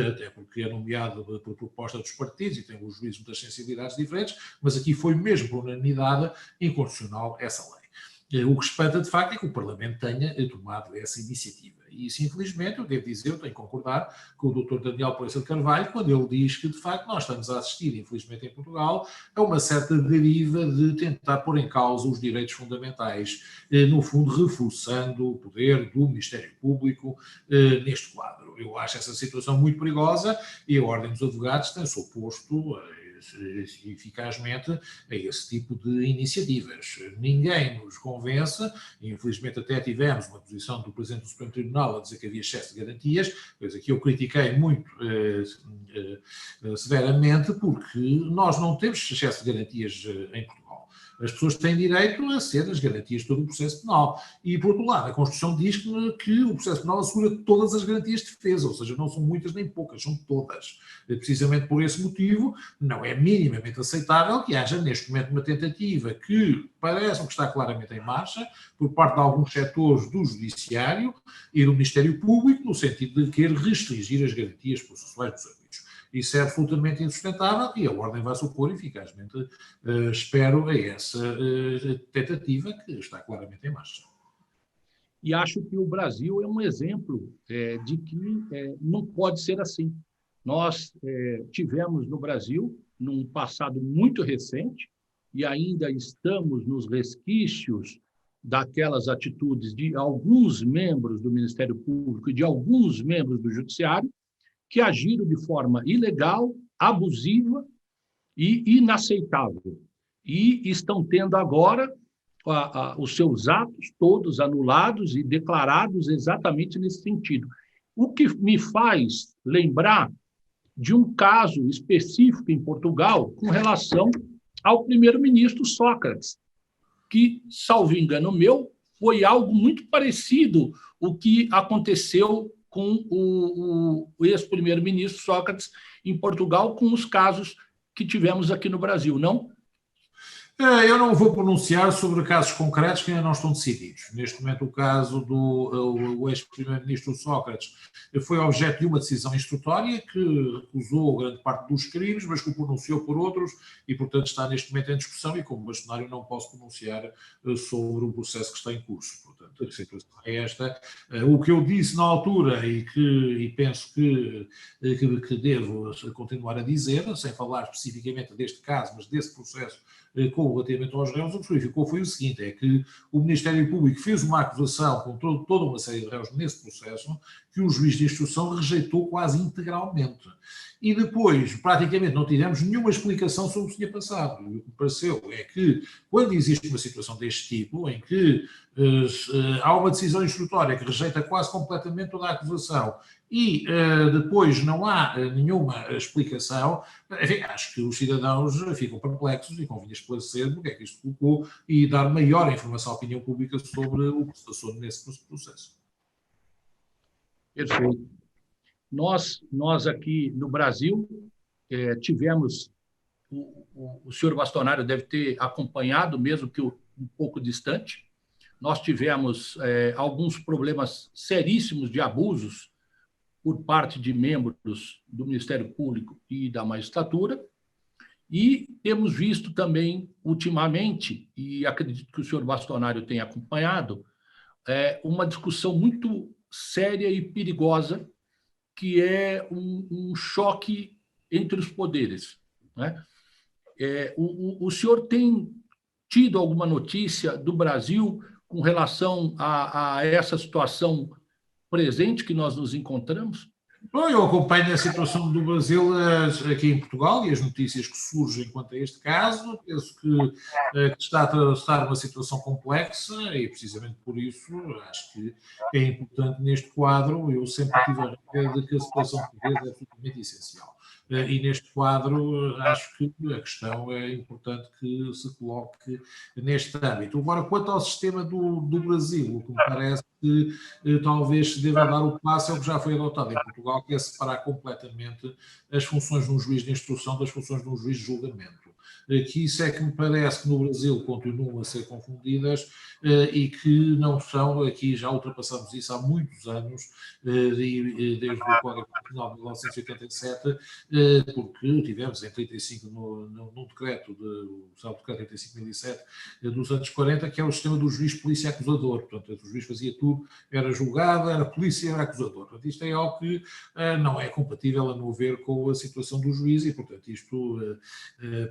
até porque é nomeado por proposta dos partidos e tem os juízes muitas sensibilidades diferentes, mas aqui foi mesmo por unanimidade inconstitucional essa lei. O que espanta, de facto, é que o Parlamento tenha tomado essa iniciativa. E isso, infelizmente, eu devo dizer, eu tenho que concordar com o Dr. Daniel Proença de Carvalho, quando ele diz que, de facto, nós estamos a assistir, infelizmente, em Portugal, a uma certa deriva de tentar pôr em causa os direitos fundamentais, no fundo, reforçando o poder do Ministério Público neste quadro. eu acho essa situação muito perigosa e a Ordem dos Advogados tem-se oposto eficazmente a esse tipo de iniciativas. Ninguém nos convence, e infelizmente até tivemos uma posição do Presidente do Supremo Tribunal a dizer que havia excesso de garantias, coisa que eu critiquei muito severamente, porque nós não temos excesso de garantias em Portugal. As pessoas têm direito a ser as garantias de todo o processo penal. E, por outro lado, a Constituição diz que o processo penal assegura todas as garantias de defesa, ou seja, não são muitas nem poucas, são todas. Precisamente por esse motivo, não é minimamente aceitável que haja neste momento uma tentativa que parece que está claramente em marcha, por parte de alguns setores do Judiciário e do Ministério Público, no sentido de querer restringir as garantias processuais dos arguidos. Isso é absolutamente insustentável e a Ordem vai se opor eficazmente, espero, a essa tentativa que está claramente em marcha. E acho que o Brasil é um exemplo de que não pode ser assim. Nós tivemos no Brasil, num passado muito recente, e ainda estamos nos resquícios daquelas atitudes de alguns membros do Ministério Público e de alguns membros do Judiciário, que agiram de forma ilegal, abusiva e inaceitável. E estão tendo agora os seus atos todos anulados e declarados exatamente nesse sentido. O que me faz lembrar de um caso específico em Portugal com relação ao primeiro-ministro Sócrates, que, salvo engano meu, foi algo muito parecido o que aconteceu com o ex-primeiro-ministro Sócrates em Portugal, com os casos que tivemos aqui no Brasil, não? Eu não vou pronunciar sobre casos concretos que ainda não estão decididos. Neste momento, o caso do ex-primeiro-ministro Sócrates foi objeto de uma decisão instrutória que recusou grande parte dos crimes, mas que o pronunciou por outros e, portanto, está neste momento em discussão e, como bastonário, não posso pronunciar sobre o processo que está em curso. Portanto, a situação é esta. O que eu disse na altura e penso que devo continuar a dizer, sem falar especificamente deste caso, mas desse processo relativamente aos réus, o que verificou foi o seguinte, é que o Ministério Público fez uma acusação com toda uma série de réus nesse processo que o juiz de instrução rejeitou quase integralmente. E depois, praticamente, não tivemos nenhuma explicação sobre o que tinha passado. O que me pareceu é que, quando existe uma situação deste tipo, em que há uma decisão instrutória que rejeita quase completamente toda a acusação e depois não há nenhuma explicação, enfim, acho que os cidadãos ficam perplexos e convinha esclarecer o que é que isto colocou e dar maior informação à opinião pública sobre o que se passou nesse processo. Perfeito. Nós aqui no Brasil tivemos, o senhor bastonário deve ter acompanhado, mesmo que um pouco distante, nós tivemos alguns problemas seríssimos de abusos por parte de membros do Ministério Público e da magistratura, e temos visto também, ultimamente, e acredito que o senhor bastonário tenha acompanhado, uma discussão muito séria e perigosa, que é um choque entre os poderes, né? O senhor tem tido alguma notícia do Brasil com relação a essa situação presente que nós nos encontramos? Bom, eu acompanho a situação do Brasil aqui em Portugal e as notícias que surgem quanto a este caso. Penso que está a atravessar uma situação complexa e, precisamente por isso, acho que é importante neste quadro. Eu sempre tive a ideia de que a situação portuguesa é absolutamente essencial. E neste quadro acho que a questão é importante que se coloque neste âmbito. Agora, quanto ao sistema do Brasil, o que me parece que talvez se deva dar o passo é o que já foi adotado em Portugal, que é separar completamente as funções de um juiz de instrução das funções de um juiz de julgamento. Que isso é que me parece que no Brasil continuam a ser confundidas e que não são, aqui já ultrapassamos isso há muitos anos, desde o Código Penal de 1987, porque tivemos em 35, num decreto, o decreto 35.007 dos anos 40, que é o sistema do juiz polícia acusador. Portanto, o juiz fazia tudo, era julgado, era polícia, era acusador. Portanto, isto é algo que não é compatível, a meu ver, com a situação do juiz e, portanto, isto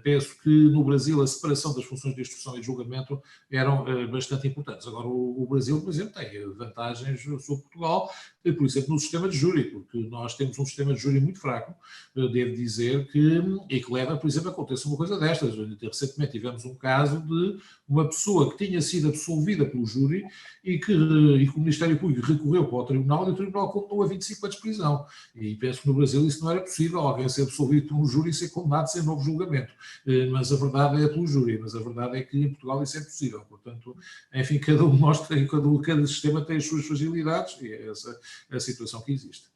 penso que que no Brasil a separação das funções de instrução e de julgamento eram bastante importantes. Agora, o Brasil, por exemplo, tem vantagens sobre Portugal, por exemplo, no sistema de júri, porque nós temos um sistema de júri muito fraco, devo dizer, e que leva, por exemplo, a acontecer uma coisa destas. Recentemente tivemos um caso de uma pessoa que tinha sido absolvida pelo júri e que o Ministério Público recorreu para o Tribunal e o Tribunal condenou a 25 anos de prisão. E penso que no Brasil isso não era possível, alguém ser absolvido por um júri e ser condenado sem novo julgamento. Mas a verdade é pelo júri, mas a verdade é que em Portugal isso é possível. Portanto, enfim, cada um mostra, cada sistema tem as suas fragilidades e é essa a situação que existe.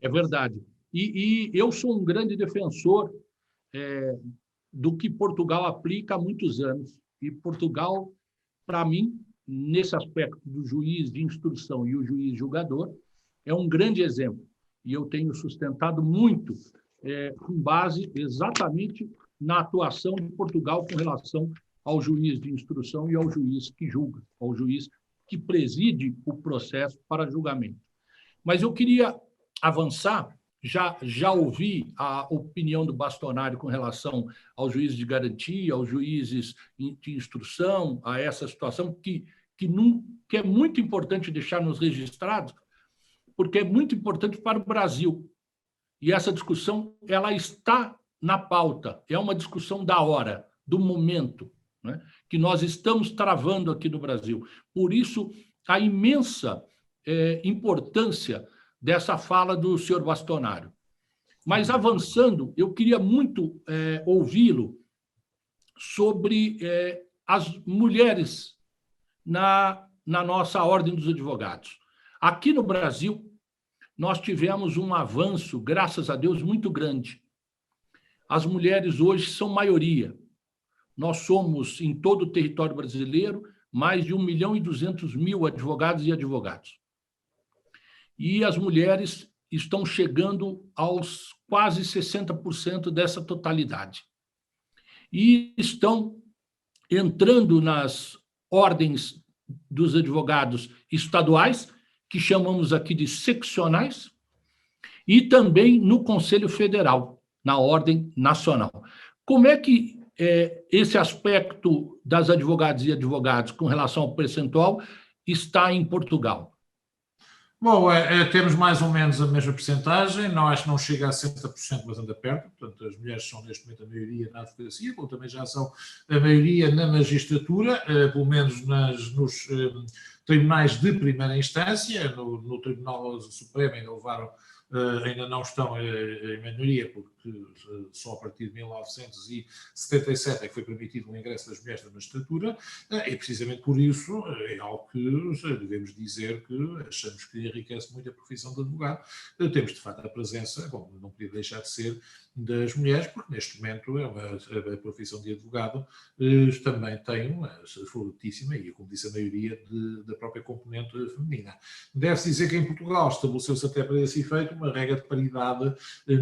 É verdade. E eu sou um grande defensor do que Portugal aplica há muitos anos. E Portugal, para mim, nesse aspecto do juiz de instrução e o juiz julgador, é um grande exemplo. E eu tenho sustentado muito com base exatamente na atuação de Portugal com relação ao juiz de instrução e ao juiz que julga, ao juiz que preside o processo para julgamento. Mas eu queria avançar, já ouvi a opinião do bastonário com relação aos juízes de garantia, aos juízes de instrução, a essa situação que é muito importante deixarmos registrados, porque é muito importante para o Brasil. E essa discussão ela está na pauta, é uma discussão da hora, do momento, né, que nós estamos travando aqui no Brasil. Por isso, a imensa importância dessa fala do senhor bastonário. Mas, avançando, eu queria muito ouvi-lo sobre as mulheres na nossa Ordem dos Advogados. Aqui no Brasil, nós tivemos um avanço, graças a Deus, muito grande. As mulheres hoje são maioria. Nós somos, em todo o território brasileiro, mais de 1.200.000 advogados e advogados. E as mulheres estão chegando aos quase 60% dessa totalidade. E estão entrando nas ordens dos advogados estaduais, que chamamos aqui de seccionais, e também no Conselho Federal, na ordem nacional. Como é que esse aspecto das advogadas e advogados com relação ao percentual está em Portugal? Bom, temos mais ou menos a mesma percentagem, não acho que não chega a 60%, mas anda perto, portanto as mulheres são neste momento a maioria na advocacia, como também já são a maioria na magistratura, pelo menos nos tribunais de primeira instância, no Tribunal Supremo ainda não estão em maioria, porque só a partir de 1977 é que foi permitido o ingresso das mulheres na magistratura, e precisamente por isso é algo que devemos dizer que achamos que enriquece muito a profissão de advogado. Temos, de facto, a presença, como não podia deixar de ser, das mulheres, porque neste momento a profissão de advogado também tem uma fortíssima, e como disse a maioria, da própria componente feminina. Deve-se dizer que em Portugal estabeleceu-se até para esse efeito uma regra de paridade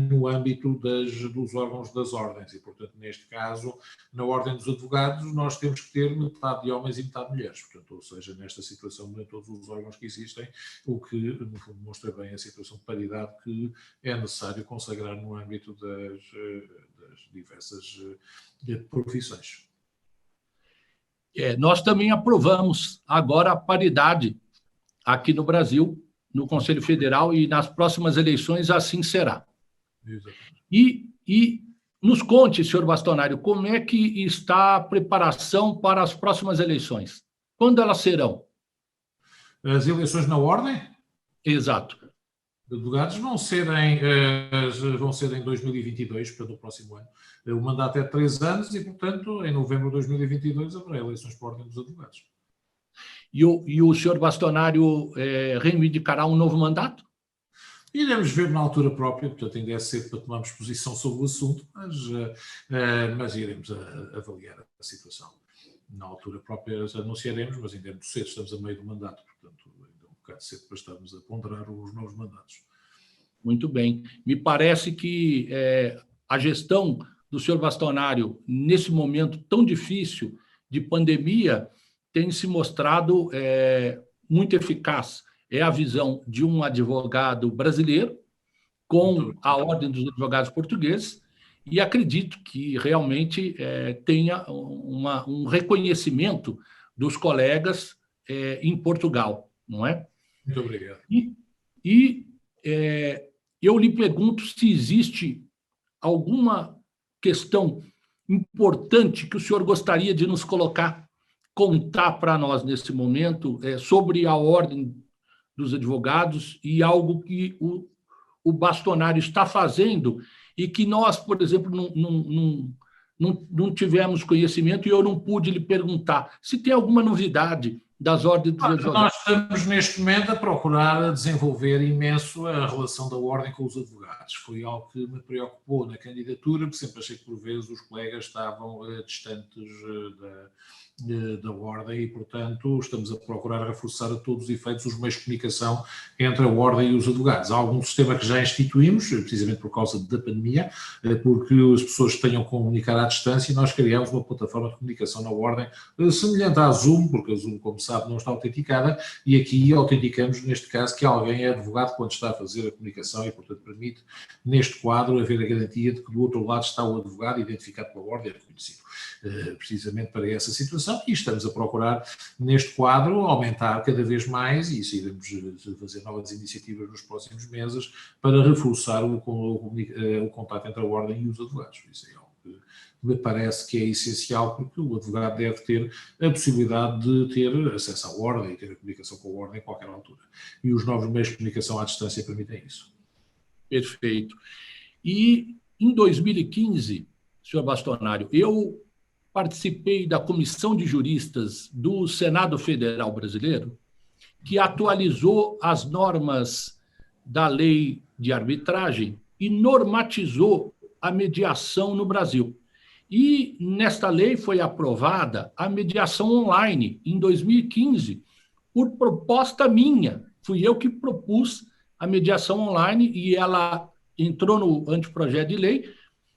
no âmbito dos órgãos das ordens, e portanto neste caso, na ordem dos advogados, nós temos que ter metade de homens e metade de mulheres, portanto, ou seja, nesta situação, em todos os órgãos que existem, o que no fundo mostra bem a situação de paridade que é necessário consagrar no âmbito das diversas profissões. Nós também aprovamos agora a paridade aqui no Brasil, no Conselho Federal, e nas próximas eleições assim será. E nos conte, senhor bastonário, como é que está a preparação para as próximas eleições? Quando elas serão? As eleições na ordem? Exato. Advogados vão ser em 2022, portanto, no próximo ano. O mandato é de 3 anos e, portanto, em novembro de 2022 haverá eleições para a Ordem dos Advogados. E o senhor bastonário reivindicará um novo mandato? Iremos ver na altura própria, portanto, ainda é cedo para tomarmos posição sobre o assunto, mas iremos avaliar a situação. Na altura própria anunciaremos, mas ainda é muito cedo, estamos a meio do mandato, portanto, ainda é um bocado cedo para estarmos a ponderar os novos mandatos. Muito bem. Me parece que a gestão do senhor bastonário, nesse momento tão difícil de pandemia, tem se mostrado muito eficaz. É a visão de um advogado brasileiro com a Ordem dos Advogados Portugueses e acredito que realmente tenha um reconhecimento dos colegas em Portugal, não é? Muito obrigado. E eu lhe pergunto se existe alguma questão importante que o senhor gostaria de nos contar para nós nesse momento sobre a Ordem dos Advogados e algo que o bastonário está fazendo e que nós, por exemplo, não tivemos conhecimento e eu não pude lhe perguntar. Se tem alguma novidade das ordens dos advogados? Nós estamos, neste momento, a procurar desenvolver imenso a relação da Ordem com os advogados. Foi algo que me preocupou na candidatura, porque sempre achei que, por vezes, os colegas estavam distantes da Ordem e, portanto, estamos a procurar reforçar a todos os efeitos os meios de comunicação entre a Ordem e os advogados. Há algum sistema que já instituímos, precisamente por causa da pandemia, porque as pessoas tenham que comunicar à distância e nós criamos uma plataforma de comunicação na Ordem semelhante à Zoom, porque a Zoom, como sabe, não está autenticada e aqui autenticamos, neste caso, que alguém é advogado quando está a fazer a comunicação e, portanto, permite, neste quadro, haver a garantia de que do outro lado está o advogado identificado pela Ordem e reconhecido. Precisamente para essa situação, e estamos a procurar, neste quadro, aumentar cada vez mais, e isso iremos fazer novas iniciativas nos próximos meses, para reforçar o contato entre a Ordem e os advogados. Isso é algo que me parece que é essencial, porque o advogado deve ter a possibilidade de ter acesso à Ordem e ter a comunicação com a Ordem a qualquer altura. E os novos meios de comunicação à distância permitem isso. Perfeito. E em 2015, senhor Bastonário, eu participei da Comissão de Juristas do Senado Federal Brasileiro, que atualizou as normas da lei de arbitragem e normatizou a mediação no Brasil. E nesta lei foi aprovada a mediação online em 2015, por proposta minha. Fui eu que propus a mediação online e ela entrou no anteprojeto de lei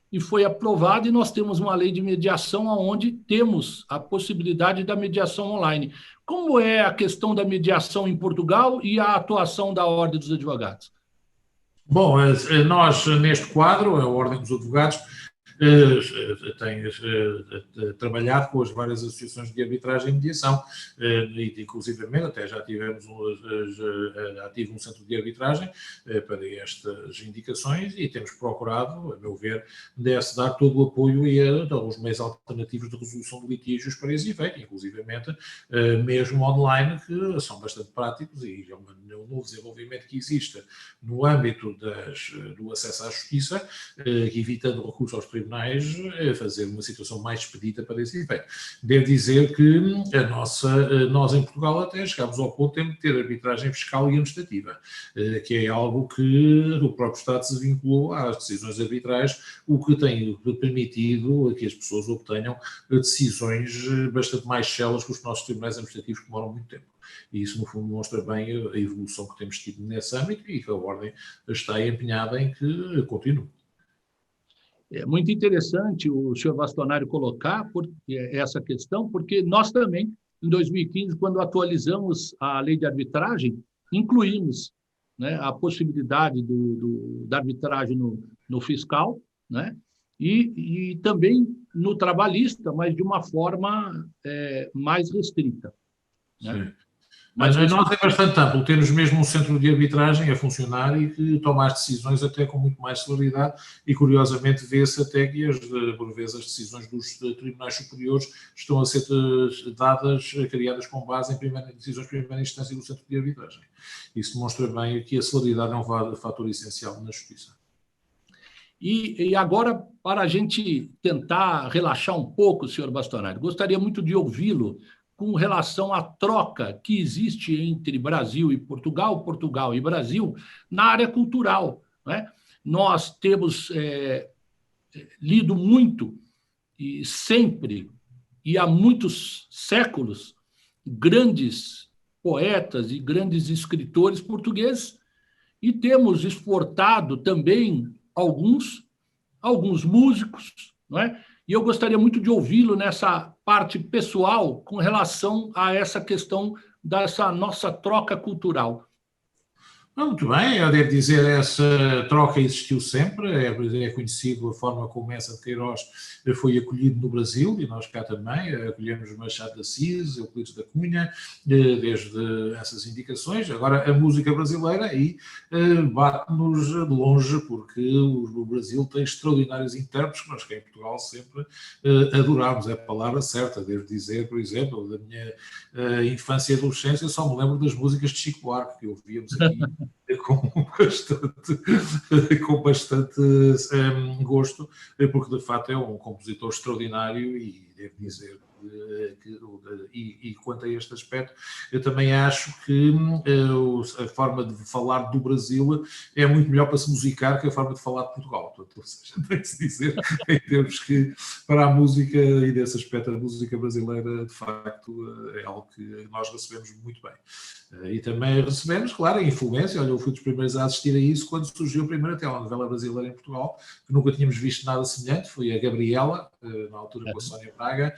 e foi aprovada, e nós temos uma lei de mediação onde temos a possibilidade da mediação online. Como é a questão da mediação em Portugal e a atuação da Ordem dos Advogados? Bom, nós, neste quadro, a Ordem dos Advogados tem trabalhado com as várias associações de arbitragem e mediação, e inclusivamente até já tive um centro de arbitragem para estas indicações e temos procurado, a meu ver, deve-se dar todo o apoio aos meios alternativos de resolução de litígios para esse efeito, inclusivamente mesmo online, que são bastante práticos e é um novo desenvolvimento que existe no âmbito do acesso à justiça, evitando recurso aos tribunais, fazer uma situação mais expedita para esse efeito. Devo dizer que nós em Portugal até chegámos ao ponto de ter arbitragem fiscal e administrativa, que é algo que o próprio Estado se vinculou às decisões arbitrais, o que tem permitido que as pessoas obtenham decisões bastante mais céleres que os nossos tribunais administrativos, que demoram muito tempo. E isso, no fundo, mostra bem a evolução que temos tido nesse âmbito e que a Ordem está empenhada em que continue. É muito interessante o senhor Bastonário colocar essa questão, porque nós também, em 2015, quando atualizamos a lei de arbitragem, incluímos, né, a possibilidade da arbitragem no fiscal, né, e também no trabalhista, mas de uma forma mais restrita. Né? Mas nós é bastante amplo, temos mesmo um centro de arbitragem a funcionar e que toma as decisões até com muito mais celeridade e, curiosamente, vê-se até que, por vezes, as decisões dos tribunais superiores estão a ser criadas com base em decisões de primeira instância do centro de arbitragem. Isso demonstra bem que a celeridade é um fator essencial na justiça. E agora, para a gente tentar relaxar um pouco, senhor Bastonário, gostaria muito de ouvi-lo com relação à troca que existe entre Brasil e Portugal, Portugal e Brasil, na área cultural. Né? Nós temos lido muito, e sempre, e há muitos séculos, grandes poetas e grandes escritores portugueses, e temos exportado também alguns músicos, não é? E eu gostaria muito de ouvi-lo nessa parte pessoal com relação a essa questão dessa nossa troca cultural. Muito bem, eu devo dizer, essa troca existiu sempre, é conhecido a forma como essa de Queiroz foi acolhido no Brasil, e nós cá também acolhemos Machado de Assis, Euclides da Cunha, desde essas indicações. Agora, a música brasileira aí bate-nos de longe, porque o Brasil tem extraordinários intérpretes que nós cá em Portugal sempre adorámos, é a palavra certa. Devo dizer, por exemplo, da minha infância e adolescência, só me lembro das músicas de Chico Buarque, que ouvíamos aqui com bastante gosto, porque de facto é um compositor extraordinário e devo dizer e quanto a este aspecto, eu também acho que a forma de falar do Brasil é muito melhor para se musicar que a forma de falar de Portugal. Portanto, ou seja, tem-se dizer em termos que para a música e desse aspecto a música brasileira de facto é algo que nós recebemos muito bem. E também recebemos, claro, a influência. Olha, eu fui dos primeiros a assistir a isso quando surgiu a primeira telenovela brasileira em Portugal, que nunca tínhamos visto nada semelhante, foi a Gabriela, na altura com a Sónia Braga,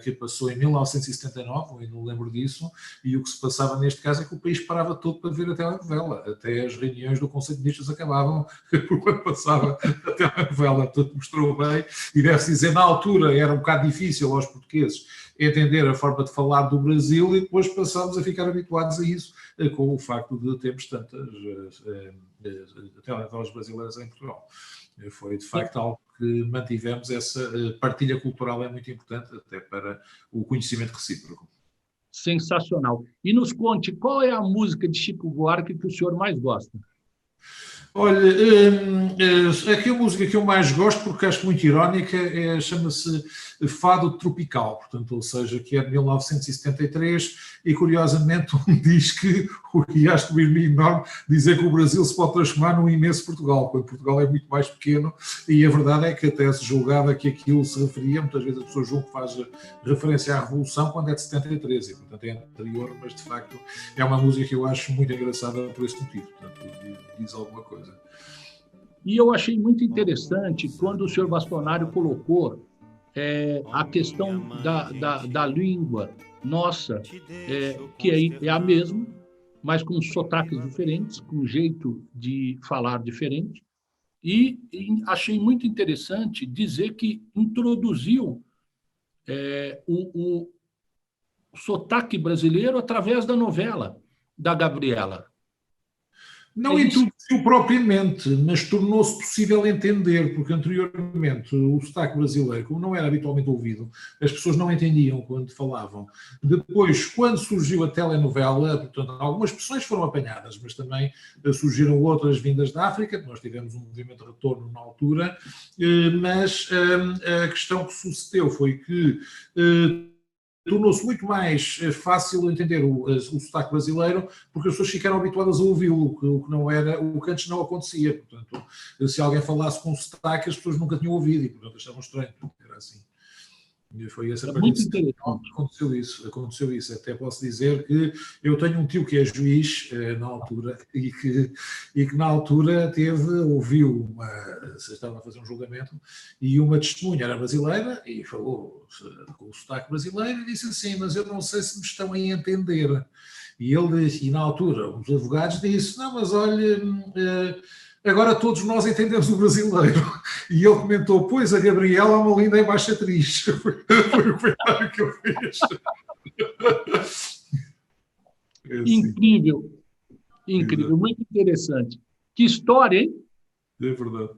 que passou em 1979, eu não lembro disso, e o que se passava neste caso é que o país parava todo para ver a telenovela, até as reuniões do Conselho de Ministros acabavam por quando passava a telenovela. Portanto, mostrou bem, e deve-se dizer, na altura era um bocado difícil aos portugueses entender a forma de falar do Brasil, e depois passámos a ficar habituados a isso, com o facto de termos tantas telenovelas brasileiras em Portugal. Foi de facto algo que mantivemos, essa partilha cultural é muito importante até para o conhecimento recíproco. Sensacional. E nos conte, qual é a música de Chico Buarque que o senhor mais gosta? Olha, aqui a música que eu mais gosto, porque acho muito irónica, chama-se Fado Tropical, portanto, ou seja, que é de 1973, e curiosamente diz que, e acho que o ironia enorme, dizer que o Brasil se pode transformar num imenso Portugal, quando Portugal é muito mais pequeno, e a verdade é que até se julgava que aquilo se referia, muitas vezes as pessoas julgam que faz referência à Revolução quando é de 73, e portanto é anterior, mas de facto é uma música que eu acho muito engraçada por esse motivo, portanto diz alguma coisa. E eu achei muito interessante quando o senhor Bastonari colocou a questão da língua nossa, que é a mesma, mas com sotaques diferentes, com um jeito de falar diferente. E achei muito interessante dizer que introduziu o sotaque brasileiro através da novela da Gabriela. Não introduziu propriamente, mas tornou-se possível entender, porque anteriormente o sotaque brasileiro, como não era habitualmente ouvido, as pessoas não entendiam quando falavam. Depois, quando surgiu a telenovela, portanto, algumas expressões foram apanhadas, mas também surgiram outras vindas da África, nós tivemos um movimento de retorno na altura, mas a questão que sucedeu foi que tornou-se muito mais fácil entender o sotaque brasileiro, porque as pessoas ficaram habituadas a ouvi-lo, o que antes não acontecia. Portanto, se alguém falasse com sotaque, as pessoas nunca tinham ouvido e, portanto, achavam estranho. Era assim. E foi essa muito interessante. Aconteceu isso. Até posso dizer que eu tenho um tio que é juiz na altura e que na altura ouviu, estava a fazer um julgamento e uma testemunha era brasileira e falou com o sotaque brasileiro e disse assim, mas eu não sei se me estão a entender. E ele disse, e na altura os advogados disseram, não, mas olha, agora todos nós entendemos o brasileiro. E ele comentou, pois a Gabriela é uma linda embaixatriz. Foi o comentário que eu fiz. Incrível. Incrível, muito interessante. Que história, hein? É verdade.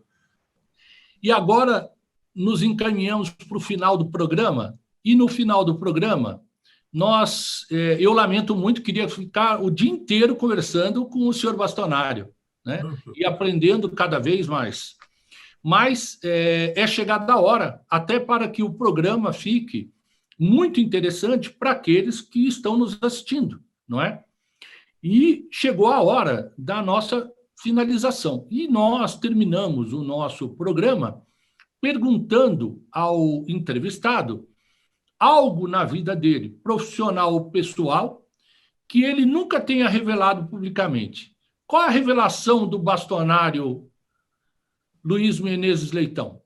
E agora nos encaminhamos para o final do programa. E no final do programa, eu lamento muito, queria ficar o dia inteiro conversando com o senhor Bastonari, né? E aprendendo cada vez mais. Mas é chegada a hora, até para que o programa fique muito interessante para aqueles que estão nos assistindo, não é? E chegou a hora da nossa finalização. E nós terminamos o nosso programa perguntando ao entrevistado algo na vida dele, profissional ou pessoal, que ele nunca tenha revelado publicamente. Qual a revelação do bastonário Luiz Menezes Leitão?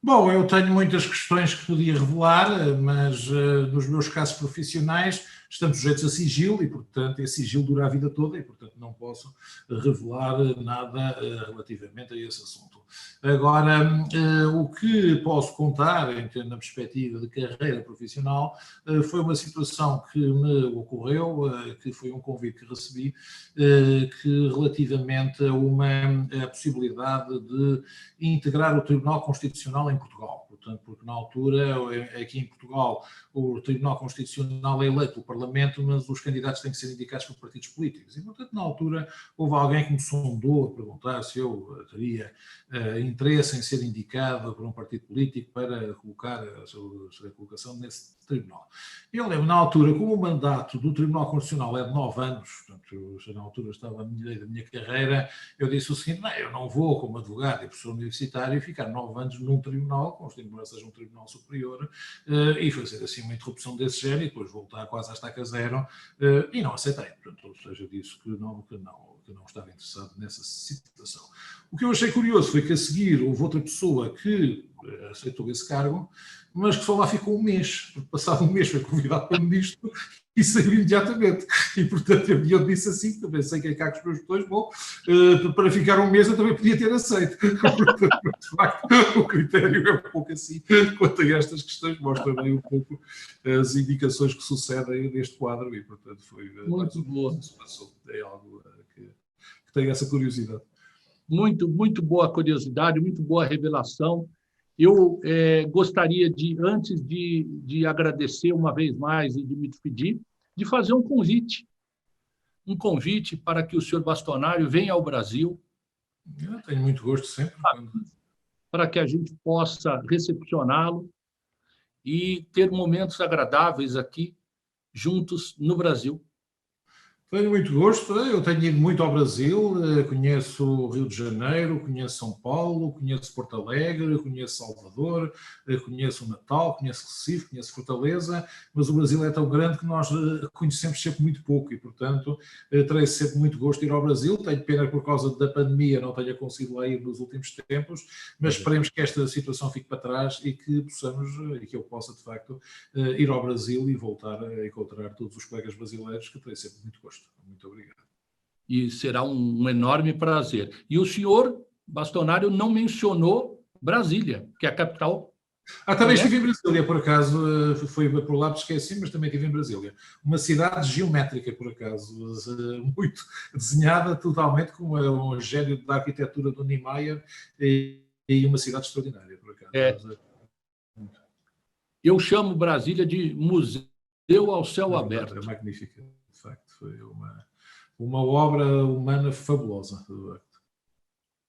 Bom, eu tenho muitas questões que podia revelar, mas nos meus casos profissionais, estamos sujeitos a sigilo e, portanto, esse sigilo dura a vida toda e, portanto, não posso revelar nada relativamente a esse assunto. Agora, o que posso contar, na perspectiva de carreira profissional, foi uma situação que me ocorreu, que foi um convite que recebi, que relativamente a possibilidade de integrar o Tribunal Constitucional em Portugal. Portanto, porque na altura, aqui em Portugal, o Tribunal Constitucional é eleito pelo Parlamento, mas os candidatos têm que ser indicados por partidos políticos. E, portanto, na altura, houve alguém que me sondou a perguntar se eu teria interesse em ser indicado por um partido político para colocar a sua colocação nesse tribunal. Eu lembro, na altura, como o mandato do Tribunal Constitucional é de 9 anos, portanto, eu na altura estava no meio da minha carreira, eu disse o seguinte: não, eu não vou, como advogado e professor universitário, ficar 9 anos num tribunal, embora seja um tribunal superior, e fazer assim uma interrupção desse género e depois voltar quase à estaca zero, e não aceitei. Portanto, ou seja, disse que não estava interessado nessa situação. O que eu achei curioso foi que a seguir houve outra pessoa que aceitou esse cargo, mas que só lá ficou um mês, porque passado um mês foi convidado para ministro e saiu imediatamente. E, portanto, eu disse assim, eu pensei que cá com os meus botões, bom, para ficar um mês eu também podia ter aceito. Portanto, de facto, o critério é um pouco assim quanto a estas questões, mostra bem um pouco as indicações que sucedem neste quadro e, portanto, foi muito boa. É algo que tem essa curiosidade. Muito, muito boa curiosidade, muito boa revelação. Eu gostaria antes de agradecer uma vez mais e de me despedir, de fazer um convite para que o senhor Bastonário venha ao Brasil. Eu tenho muito gosto sempre. Para que a gente possa recepcioná-lo e ter momentos agradáveis aqui, juntos no Brasil. Tenho muito gosto, eu tenho ido muito ao Brasil, conheço o Rio de Janeiro, conheço São Paulo, conheço Porto Alegre, conheço Salvador, conheço o Natal, conheço Recife, conheço Fortaleza, mas o Brasil é tão grande que nós conhecemos sempre muito pouco e, portanto, terei sempre muito gosto de ir ao Brasil. Tenho pena que por causa da pandemia não tenha conseguido lá ir nos últimos tempos, mas esperemos que esta situação fique para trás e que possamos, e que eu possa, de facto, ir ao Brasil e voltar a encontrar todos os colegas brasileiros, que terei sempre muito gosto. Muito obrigado. E será um enorme prazer. E o senhor Bastonário não mencionou Brasília, que é a capital. Também estive em Brasília, por acaso, foi por lá que esqueci, mas também estive em Brasília. Uma cidade geométrica, por acaso, muito desenhada totalmente com um gênio da arquitetura do Niemeyer e uma cidade extraordinária, por acaso. Eu chamo Brasília de Museu ao Céu Aberto. É magnífica. De facto, foi uma obra humana fabulosa.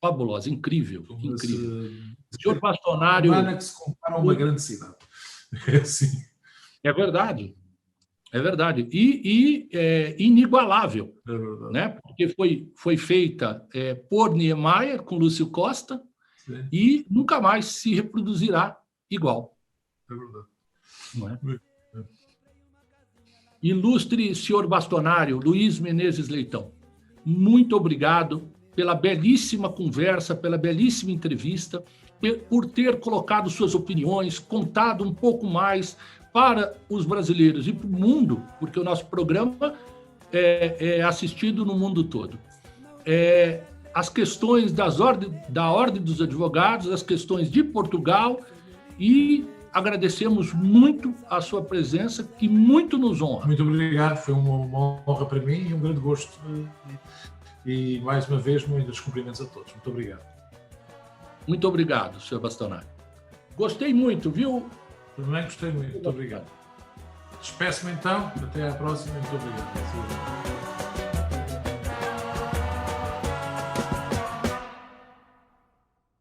Fabulosa, incrível. Incrível. Senhor Bastonário... Humana que se compara a uma grande cidade. Assim. É verdade. É verdade. E inigualável. É verdade. Né? Porque foi feita por Niemeyer, com Lúcio Costa, sim, e nunca mais se reproduzirá igual. É verdade. Não é? Ilustre senhor Bastonário, Luiz Menezes Leitão, muito obrigado pela belíssima conversa, pela belíssima entrevista, por ter colocado suas opiniões, contado um pouco mais para os brasileiros e para o mundo, porque o nosso programa é assistido no mundo todo. As questões da Ordem dos Advogados, as questões de Portugal, e agradecemos muito a sua presença, que muito nos honra. Muito obrigado, foi uma honra para mim e um grande gosto. E mais uma vez, muitos cumprimentos a todos. Muito obrigado. Muito obrigado, senhor Bastonário. Gostei muito, viu? Também gostei muito. Muito obrigado. Despeço-me então. Até à próxima. Muito obrigado.